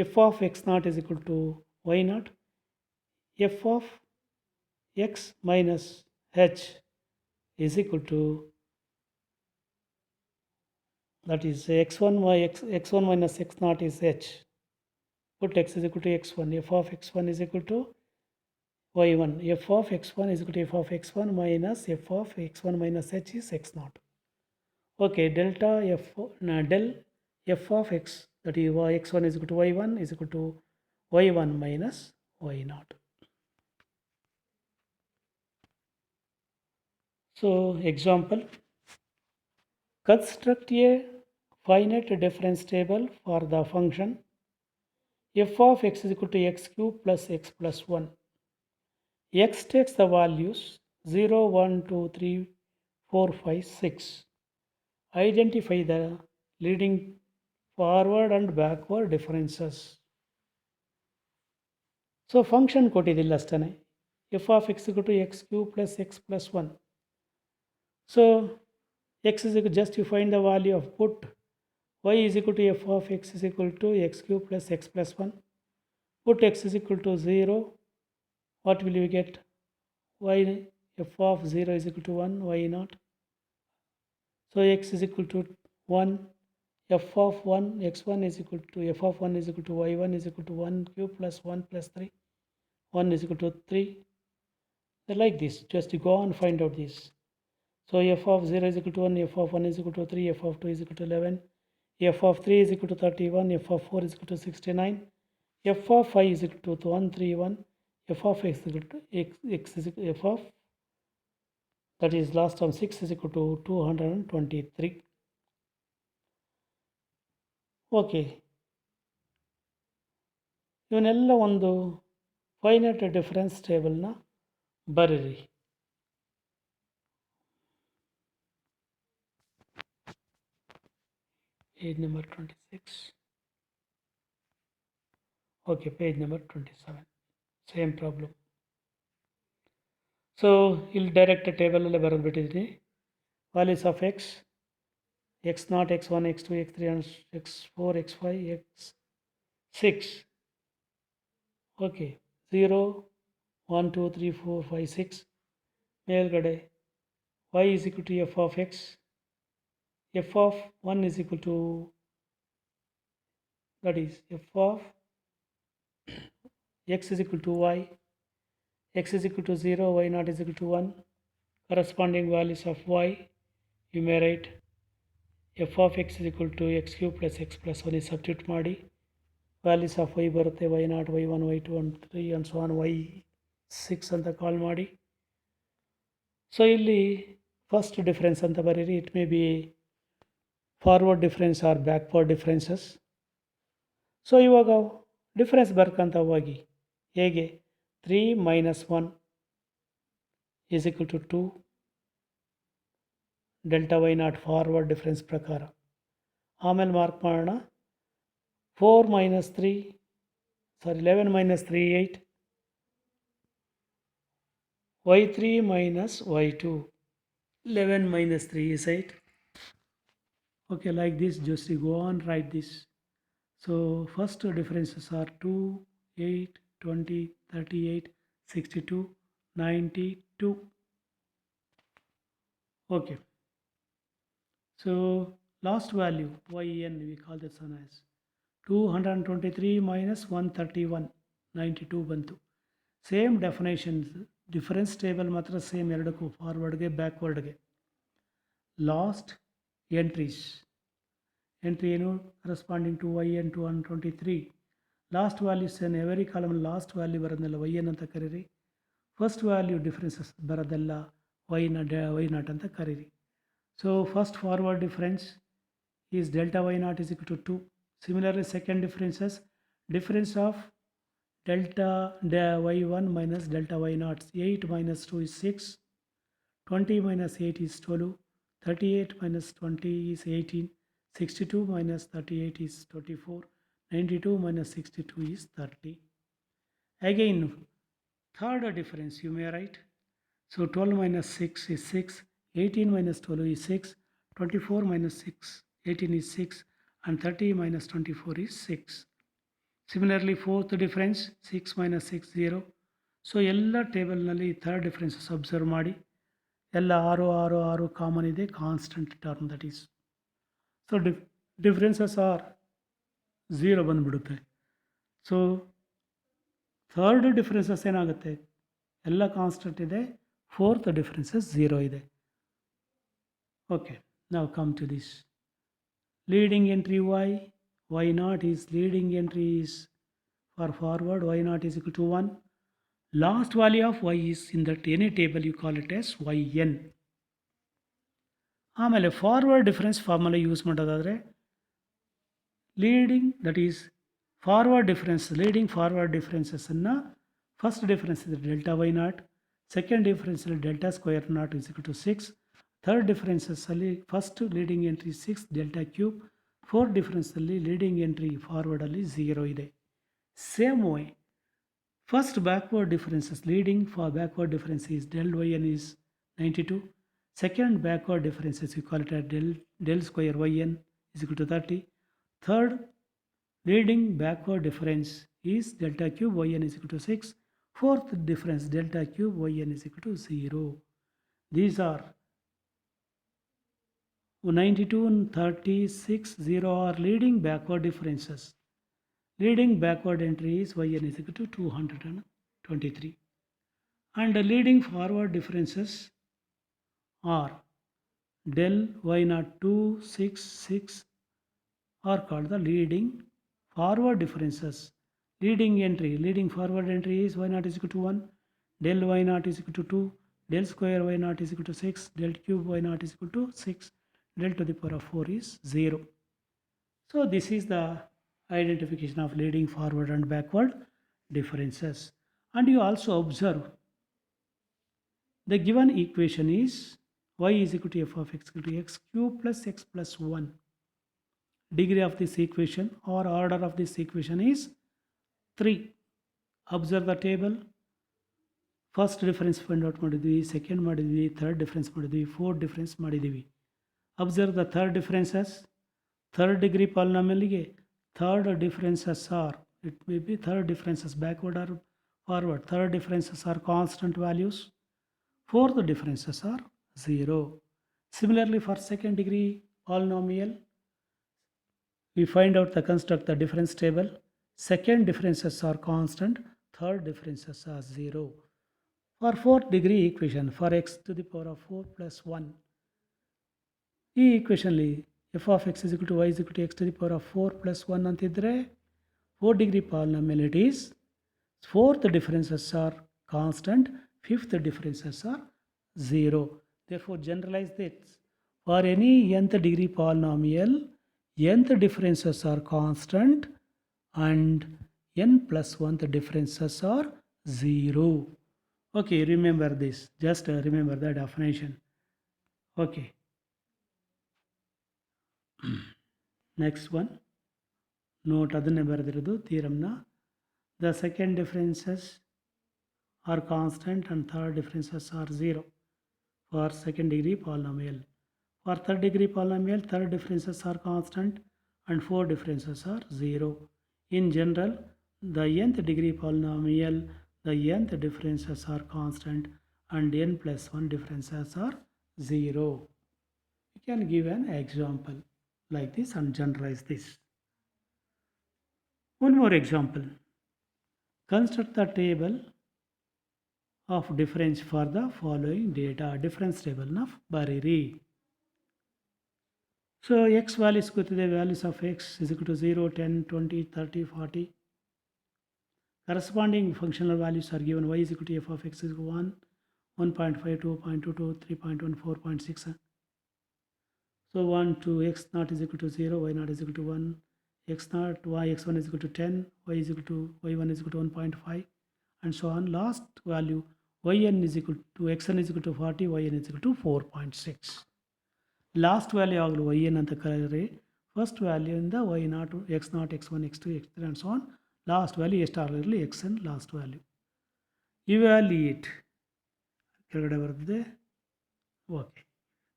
F of x naught is equal to y naught. F of x minus h is equal to, that is x1 x1 minus x naught is h. Put x is equal to x1. F of x1 is equal to y1. F of x1 is equal to f of x1 minus f of x1 minus h is x naught. Okay, del f of x, that is x1 is equal to y1 is equal to y1 minus y naught. So example, construct a finite difference table for the function f of x is equal to x cube plus x plus 1. X takes the values 0, 1, 2, 3, 4, 5, 6. Identify the leading forward and backward differences. So function ಕೊಟ್ಟಿದ್ದಿಲ್ಲ ಅಷ್ಟೇ, f of x equal to x cube plus x plus 1. So x is equal, just you find the value of put y is equal to f of x is equal to x cube plus x plus 1. Put x is equal to 0. What will you get? Y f of 0 is equal to 1, y naught. So x is equal to 1. F of 1 x1 is equal to f of 1 is equal to y1 is equal to 1 cube plus 1 plus 3. 1 is equal to 3. They're like this. Just you go and find out this. So f of 0 is equal to 1, f of 1 is equal to 3, f of 2 is equal to 11, f of 3 is equal to 31, f of 4 is equal to 69, f of 5 is equal to 131, f of x is equal to x is equal to f of, that is last term 6 is equal to 223. Okay, ಇವನ್ನೆಲ್ಲ ಒಂದು finite difference ಟೇಬಲ್ನ ಬರೀರಿ. Page number 26. Okay, page number 27, same problem. So ಇಲ್ಲಿ direct ಟೇಬಲಲ್ಲೇ ಬರೆದು ಬಿಟ್ಟಿದ್ದೀನಿ. Values of X, x0, x1, x2, x3 and x4, x5, x6. Okay, 0, 1, 2, 3, 4, 5, 6. ಮೇಲ್ಗಡೆ y is equal to f of x. f of 1 is equal to, that is f of x is equal to y. x is equal to 0, y naught is equal to 1. Corresponding values of y, you may write f of x is equal to x cube plus x plus 1 is substitute ಮಾಡಿ values of y ಬರುತ್ತೆ y naught, y1, y2 and 3 and so on y6 ಅಂತ ಕಾಲ್ ಮಾಡಿ. So ಇಲ್ಲಿ first difference ಅಂತ ಬರೀರಿ. It may be forward difference or backward differences. So ಇವಾಗ difference ಬರ್ಕಂತ ಹೋಗಿ ಹೇಗೆ 3 minus 1 is equal to 2 delta y naught forward difference ಪ್ರಕಾರ. ಆಮೇಲೆ ಮಾರ್ಕ್ ಮಾಡೋಣ 4 minus 3 11 minus 3 8 y3 minus y2 11 minus 3 is 8. Okay, like this just go on write this. So first differences are 2 8 20 38 62 92. Okay, so last value yn we call this one as 223 minus 131 92 ಬಂತು. Same definitions difference table ಮಾತ್ರ same ಎರಡಕ್ಕೂ ಫಾರ್ವರ್ಡ್ಗೆ ಬ್ಯಾಕ್ವರ್ಡ್ಗೆ. Last entries entry ಏನು corresponding to y n 223. Last values ಏನು every column last value ಬರೋದನ್ನೆಲ್ಲ y n ಅಂತ ಕರೀರಿ. ಫಸ್ಟ್ ವ್ಯಾಲ್ಯೂ ಡಿಫರೆನ್ಸಸ್ ಬರೋದೆಲ್ಲ ವೈ ನಾಟ್ ಅಂತ ಕರೀರಿ. So first forward difference is delta y naught is equal to 2. Similarly, second difference of delta y1 minus delta y naught. 8 minus 2 is 6, 20 minus 8 is 12, 38 minus 20 is 18, 62 minus 38 is 24, 92 minus 62 is 30. Again, third difference you may write. So 12 minus 6 is 6, 18 minus 12 is 6, 24 minus 6, 18 is 6, and 30 minus 24 is 6. Similarly, fourth difference 6 minus 6 0. So ಎಲ್ಲ ಟೇಬಲ್ನಲ್ಲಿ third differences observe ಮಾಡಿ. ಎಲ್ಲ 6 6 6 common ಇದೆ, constant term that is. So differences are 0 ಬಂದುಬಿಡುತ್ತೆ. So third differences ಏನಾಗುತ್ತೆ, ಎಲ್ಲ constant ಇದೆ, fourth differences 0 ಇದೆ. ಓಕೆ, ನಾವು come to this. Leading entry y naught is leading entry is for forward, y naught is equal to 1. Last value of y is in that any table you call it as yn. ಆಮೇಲೆ forward difference formula use ಮಾಡೋದಾದರೆ leading that is forward difference leading forward ಡಿಫರೆನ್ಸಸ್ಸನ್ನು first difference ಇದೆ delta y naught, second ಡಿಫರೆನ್ಸಲ್ಲಿ delta square naught is equal to 6, third ಡಿಫರೆನ್ಸಸ್ಸಲ್ಲಿ first leading entry 6 delta cube, fourth ಡಿಫರೆನ್ಸಲ್ಲಿ leading entry ಫಾರ್ವರ್ಡಲ್ಲಿ 0 ಇದೆ. Same y first backward differences leading for backward difference is del y n is 92, second backward differences you call it at del square yn is equal to 30, third leading backward difference is delta cube yn is equal to 6, fourth difference delta cube yn is equal to 0. These are 92 and 36 0 are leading backward differences. Leading backward entry is yn is equal to 223, and the leading forward differences are del y naught 2 6 6 are called the leading forward differences. Leading forward entry is y naught is equal to 1, del y naught is equal to 2, del square y naught is equal to 6, del cube y naught is equal to 6, del to the power of 4 is 0. So this is the identification of leading forward and backward differences. And you also observe the given equation is y is equal to f of x equal to x cube plus x plus 1. Degree of this equation or order of this equation is 3. Observe the table. First difference find out ಮಾಡಿದ್ವಿ, second ಮಾಡಿದ್ವಿ, third difference ಮಾಡಿದ್ವಿ, fourth difference ಮಾಡಿದ್ದೀವಿ. Observe the third differences. Third degree ಪಾಲಿನಾಮಿಯಲ್ಗೆ third differences are, it may be third differences backward or forward, third differences are constant values, fourth differences are 0. Similarly, for second degree polynomial, we find out the construct the difference table. Second differences are constant, third differences are 0. For fourth degree equation, for x to the power of 4 plus 1, ಈ ಈಕ್ವೇಷನ್ಲಿ f of x is equal to y is equal to x to the power of 4 plus 1 ಅಂತಿದ್ರೆ 4 degree polynomial it is. Fourth differences are constant, fifth differences are 0. Therefore generalize this. For any nth degree polynomial, nth differences are constant and n plus 1th differences are 0. Okay, remember this. Just remember the definition. Okay. Next one. Note ಅದನ್ನೇ ಬರೆದಿರೋದು ಥಿಯರಮ್ನ. The second differences are constant and third differences are 0 for second degree polynomial. For third degree polynomial, third differences are constant and four differences are 0. In general, the nth degree polynomial, the nth differences are constant and n plus 1 differences are 0. You can give an example like this and generalize this. One more example. Construct the table of difference for the following data. Difference table of Bariri. So x values go to the values of x is equal to 0, 10, 20, 30, 40. Corresponding functional values are given. Y is equal to f of x is 1, 1.5, 2.22, 3.1, 4.6. So 1, 2, x naught is equal to 0, y naught is equal to 1. X naught, y x1 is equal to 10, y is equal to y1 is equal to 1.5, and so on. Last value yn is equal to xn is equal to 40, yn is equal to 4.6. Last value ಆಗಲು yn ಅಂತ ಕರೆದರೆ first value ಇಂದ y naught, x naught, x1, x2, x3 and so on. Last value ಎಷ್ಟಾಗಲಿರಲಿ xn last value. Evaluate ಕೆಳಗಡೆ ಬರ್ತದೆ. Okay.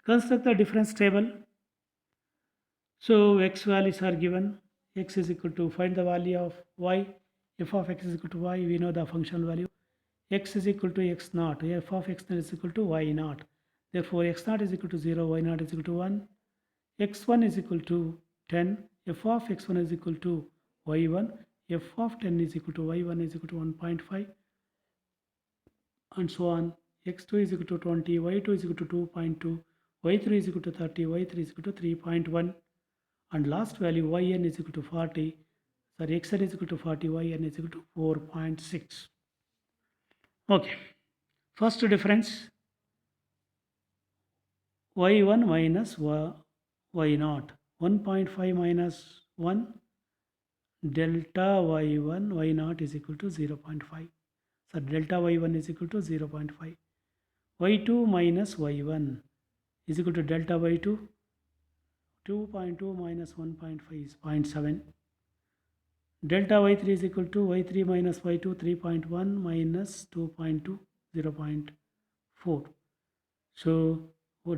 Construct the difference table. So x values are given. X is equal to, find the value of y, f of x is equal to y, we know the functional value. X is equal to x naught, f of x naught is equal to y naught. Therefore x naught is equal to 0, y naught is equal to 1. X1 is equal to 10, f of x1 is equal to y1, f of 10 is equal to y1 is equal to 1.5 and so on. X2 is equal to 20, y2 is equal to 2.2, y3 is equal to 30, y3 is equal to 3.1. And last value yn is equal to 40, sorry, xn is equal to 40, yn is equal to 4.6. Okay, first difference y1 minus y0, 1.5 minus 1, delta y1 y0 is equal to 0.5. So delta y1 is equal to 0.5. y2 minus y1 is equal to delta y2, 2.2 minus 1.5 is 0.7. Delta y3 is equal to y3 minus y2, 3.1 minus 2.2, 0.4. So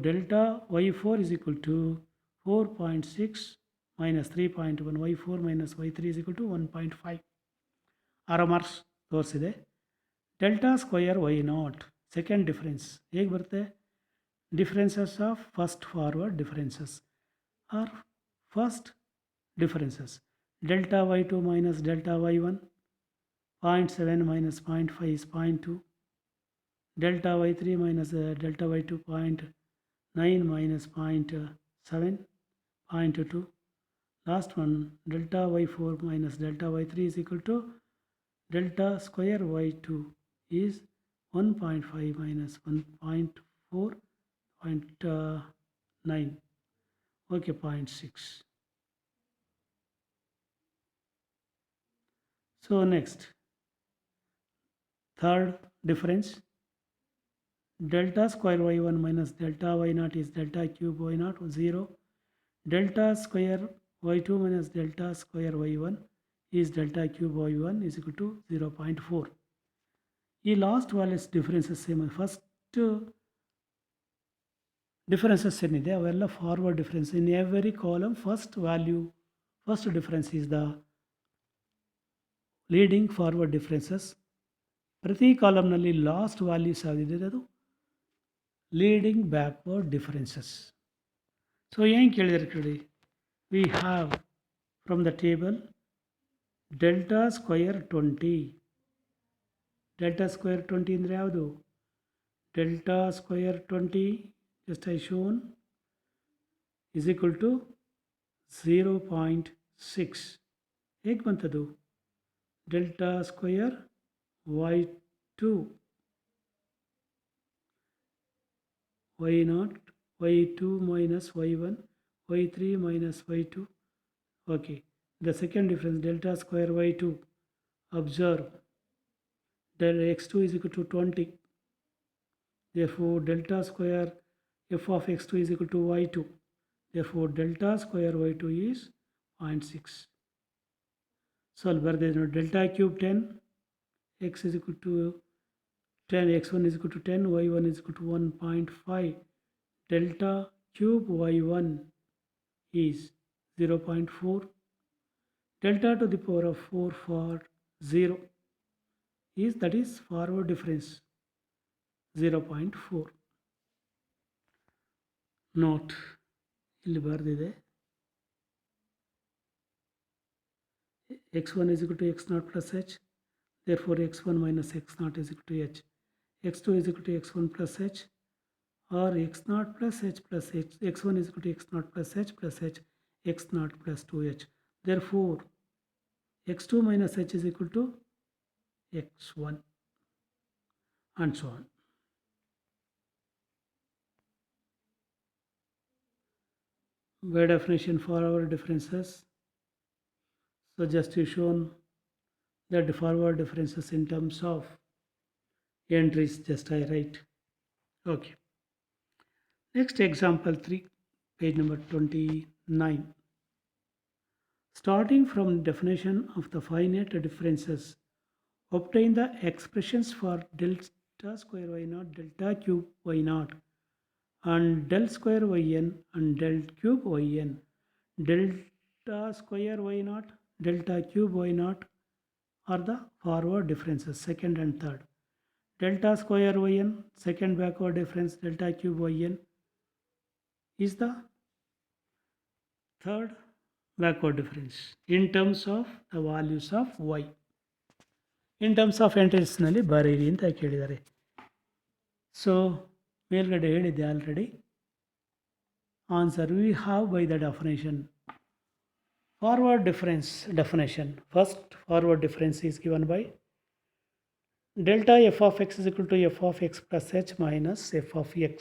delta y4 is equal to 4.6 minus 3.1, y4 minus y3 is equal to 1.5. 6 marks ತೋರಿಸಿದೆ. Delta square y naught second difference ಹೇಗೆ ಬರುತ್ತೆ? Differences of first forward differences are first differences. ಡೆಲ್ಟಾ y2 minus delta y1, 0.7 minus 0.5 is 0.2. Delta y3 minus delta y2, 0.9 minus 0.7, 0.2. Last one, delta y4 minus delta y3 is equal to delta square y2 is 1.5 minus 1.4, 0.9. Okay, 0.6. So next, third difference, delta square y1 minus delta y0 is delta cube y0, 0. Delta square y2 minus delta square y1 is delta cube y1 is equal to 0.4. ಈ last values differences same. First differences ಏನಿದೆ ಅವೆಲ್ಲ forward difference. In every column first value, first difference is the leading forward differences. ಪ್ರತಿ ಕಾಲಮ್ನಲ್ಲಿ last values ಯಾವುದಿದೆ ಅದು leading backward differences. So ಏನು ಕೇಳಿದರೆ ಕೇಳಿ, we have from the table delta square 20. Delta square 20 ಅಂದರೆ ಯಾವುದು? delta square 20 just I shown is equal to 0.6 ಹೇಗೆ ಬಂತದು delta square y2 y0 y2 minus y1 y3 minus y2 okay the second difference delta square y2 observe del x2 is equal to 20 therefore delta square f of x2 is equal to y2 therefore delta square y2 is 0.6 solve ಬರ್ದಿದೆ ನೋಡಿ delta cube 10 x is equal to 10 x1 is equal to 10 y1 is equal to 1.5 delta cube y1 is 0.4 delta to the power of 4 for 0 is that is forward difference 0.4 note ಇಲ್ಲಿ ಬರೆದಿದೆ x1 is equal to x0 plus h therefore x1 minus x0 is equal to h x2 is equal to x1 plus h or x0 plus h plus h x1 is equal to x0 plus h plus h x0 plus 2h therefore x2 minus h is equal to x1 and so on. By definition for our differences, so just you shown that the forward differences in terms of entries just I write. Okay. Next example 3, page number 29. Starting from definition of the finite differences, obtain the expressions for delta square y naught, delta cube y naught, and del square yn and del cube yn. Delta square y naught, delta cube y naught are the forward differences, second and third. Delta square yn, second backward difference, delta cube yn is the third backward difference in terms of the values of y. In terms of entries ನಲ್ಲಿ ಬರೀರಿ ಅಂತ ಕೇಳಿದ್ದಾರೆ. So ಮೇಲ್ಗಡೆ ಹೇಳಿದ್ದೆ already answer we have by the definition forward difference definition. First forward difference is given by delta f of x is equal to f of x plus h minus f of x.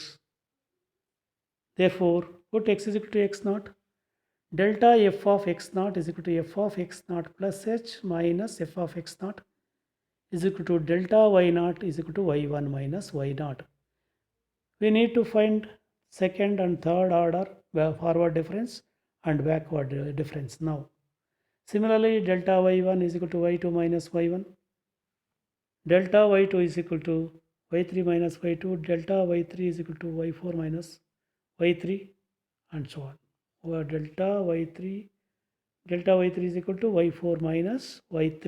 Therefore, put x is equal to x naught. Delta f of x naught is equal to f of x naught plus h minus f of x naught is equal to delta y naught is equal to y1 minus y naught. We need to find second and third order forward difference and backward difference now. Similarly, delta y1 is equal to y2 minus y1. Delta y2 is equal to y3 minus y2. Delta y3 is equal to y4 minus y3 and so on. Or delta y3 is equal to y4 minus y3.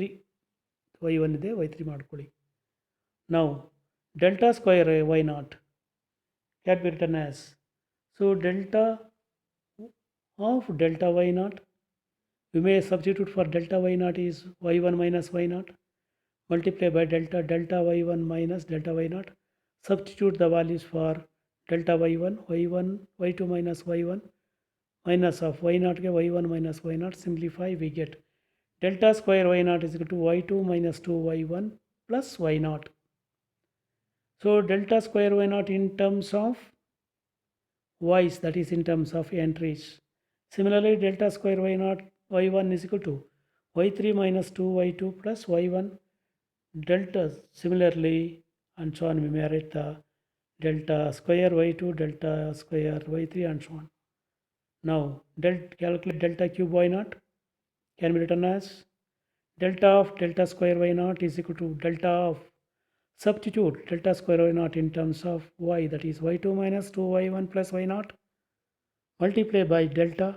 y1 ಇದೆ y3 ಮಾಡ್ಕೊಳ್ಳಿ. Now delta square y naught can be written as, so delta of delta y naught, we may substitute for delta y naught is y1 minus y naught, multiply by delta y1 minus delta y naught, substitute the values for delta y1 y2 minus y1 minus of y naught ke y1 minus y naught, simplify we get delta square y naught is equal to y2 minus 2y1 plus y naught. So delta square y naught in terms of y's, that is in terms of entries. Similarly, delta square y naught y1 is equal to y3 minus 2y2 plus y1 delta. Similarly, and so on, we may write the delta square y2, delta square y3 and so on. Now, calculate delta cube y naught can be written as delta of delta square y naught is equal to delta of, substitute delta square y naught in terms of y, that is y2 minus 2y1 plus y naught, multiply by delta.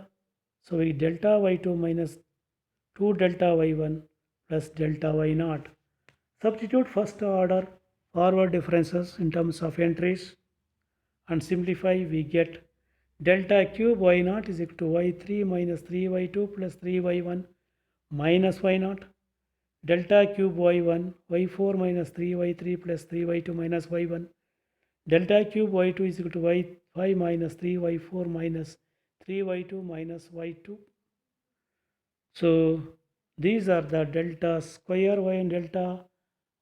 So we delta y2 minus 2 delta y1 plus delta y naught. Substitute first order forward differences in terms of entries and simplify, we get delta cube y naught is equal to y3 minus 3y2 plus 3y1 minus y naught. Delta cube y1 y4 minus 3y3 plus 3y2 minus y1 Delta cube y2 is equal to y5 minus 3y4 minus 3y2 minus y2. So these are the delta square y and delta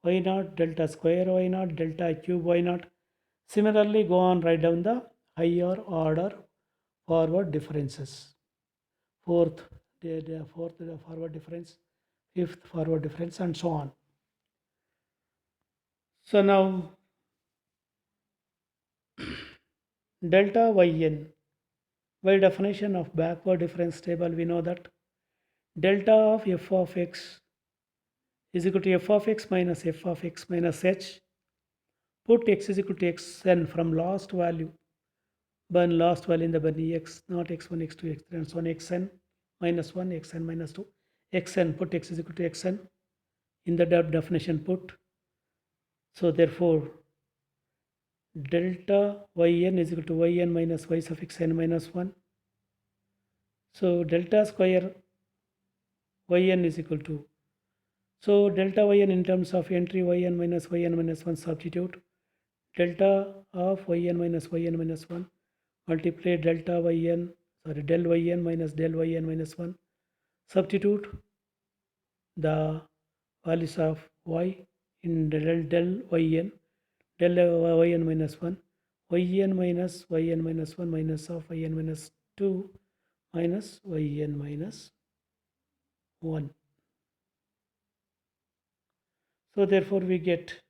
y naught, delta square y naught, delta cube y naught. Similarly, go on, write down the higher order forward differences. Fourth, fourth forward difference, fifth forward difference, and so on. So now delta yn, by definition of backward difference table, we know that delta of f of x is equal to f of x minus h. Put x is equal to xn from last value. Burn last value in the burn x, not x1, x2, x3, and so on. Xn minus 1, xn minus 2. Xn, put x is equal to xn. In the definition, put. So therefore, delta yn is equal to yn minus y suffix n minus 1. So delta square yn is equal to, so delta yn in terms of entry yn minus 1 substitute. Delta of yn minus 1 multiply delta yn, sorry, del yn minus del yn minus 1. Substitute the values of y in del yn, del yn minus 1, yn minus 1 minus of yn minus 2 minus yn minus 1. So therefore we get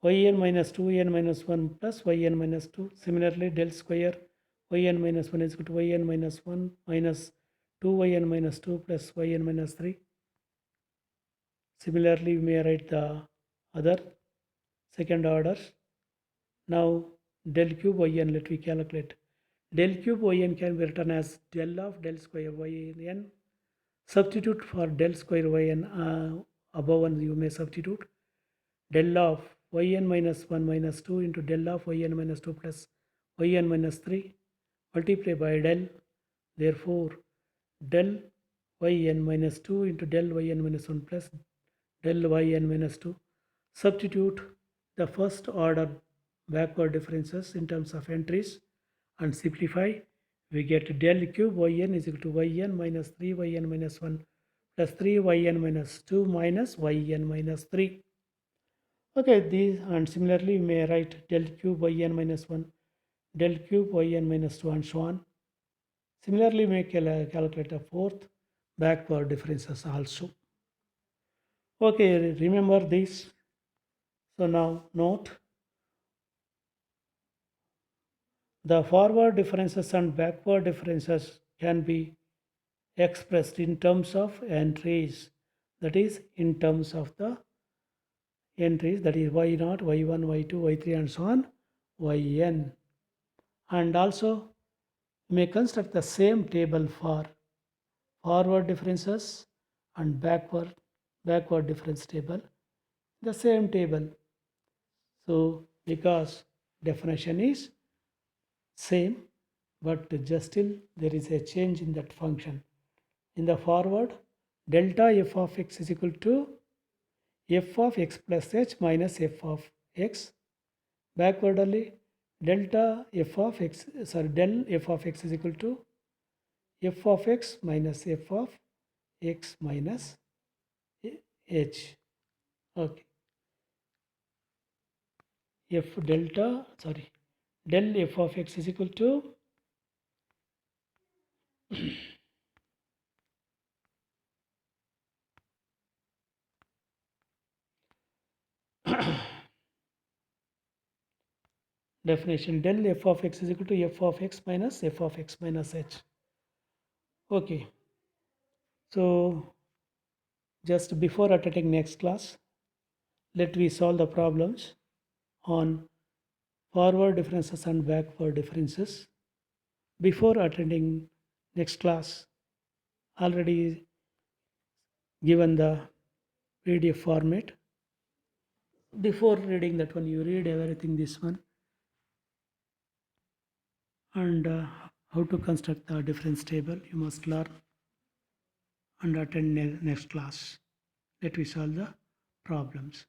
yn minus 2 n minus 1 plus yn minus 2. Similarly, del square yn minus 1 is equal to yn minus 1 minus 2 yn minus 2 plus yn minus 3. Similarly, we may write the other second orders. Now del cube yn, let me calculate. Del cube yn can be written as del of del square yn. Substitute for del square yn, above one you may substitute del of yn minus 1 minus 2 into del of yn minus 2 plus yn minus 3 multiply by del. Therefore, del yn minus 2 into del yn minus 1 plus del yn minus 2. Substitute the first order backward differences in terms of entries and simplify. We get del cube yn is equal to yn minus 3 yn minus 1 plus 3 yn minus 2 minus yn minus 3. Okay, these, and similarly we may write del cube yn minus 1, del cube yn minus 2, and so on. Similarly, we may calculate a fourth backward differences also. Okay, remember this. So now note, the forward differences and backward differences can be expressed in terms of entries, that is in terms of the entries, that is y0, y1, y2, y3, and so on, yn. And also you may construct the same table for forward differences and backward difference table, the same table. So because definition is same, but just still there is a change in that function. In the forward, delta f of x is equal to f of x plus h minus f of x. Backwardly, delta f of x, sorry, del f of x is equal to f of x minus f of x minus h. Okay. Del f of x is equal to definition, del f of x is equal to f of x minus h. Okay. So just before attending next class, let me solve the problems on forward differences and backward differences. Before attending next class, already given the PDF format. Before reading that one, you read everything, this one, and how to construct the difference table you must learn and attend next class. Let me solve the problems.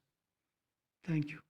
Thank you.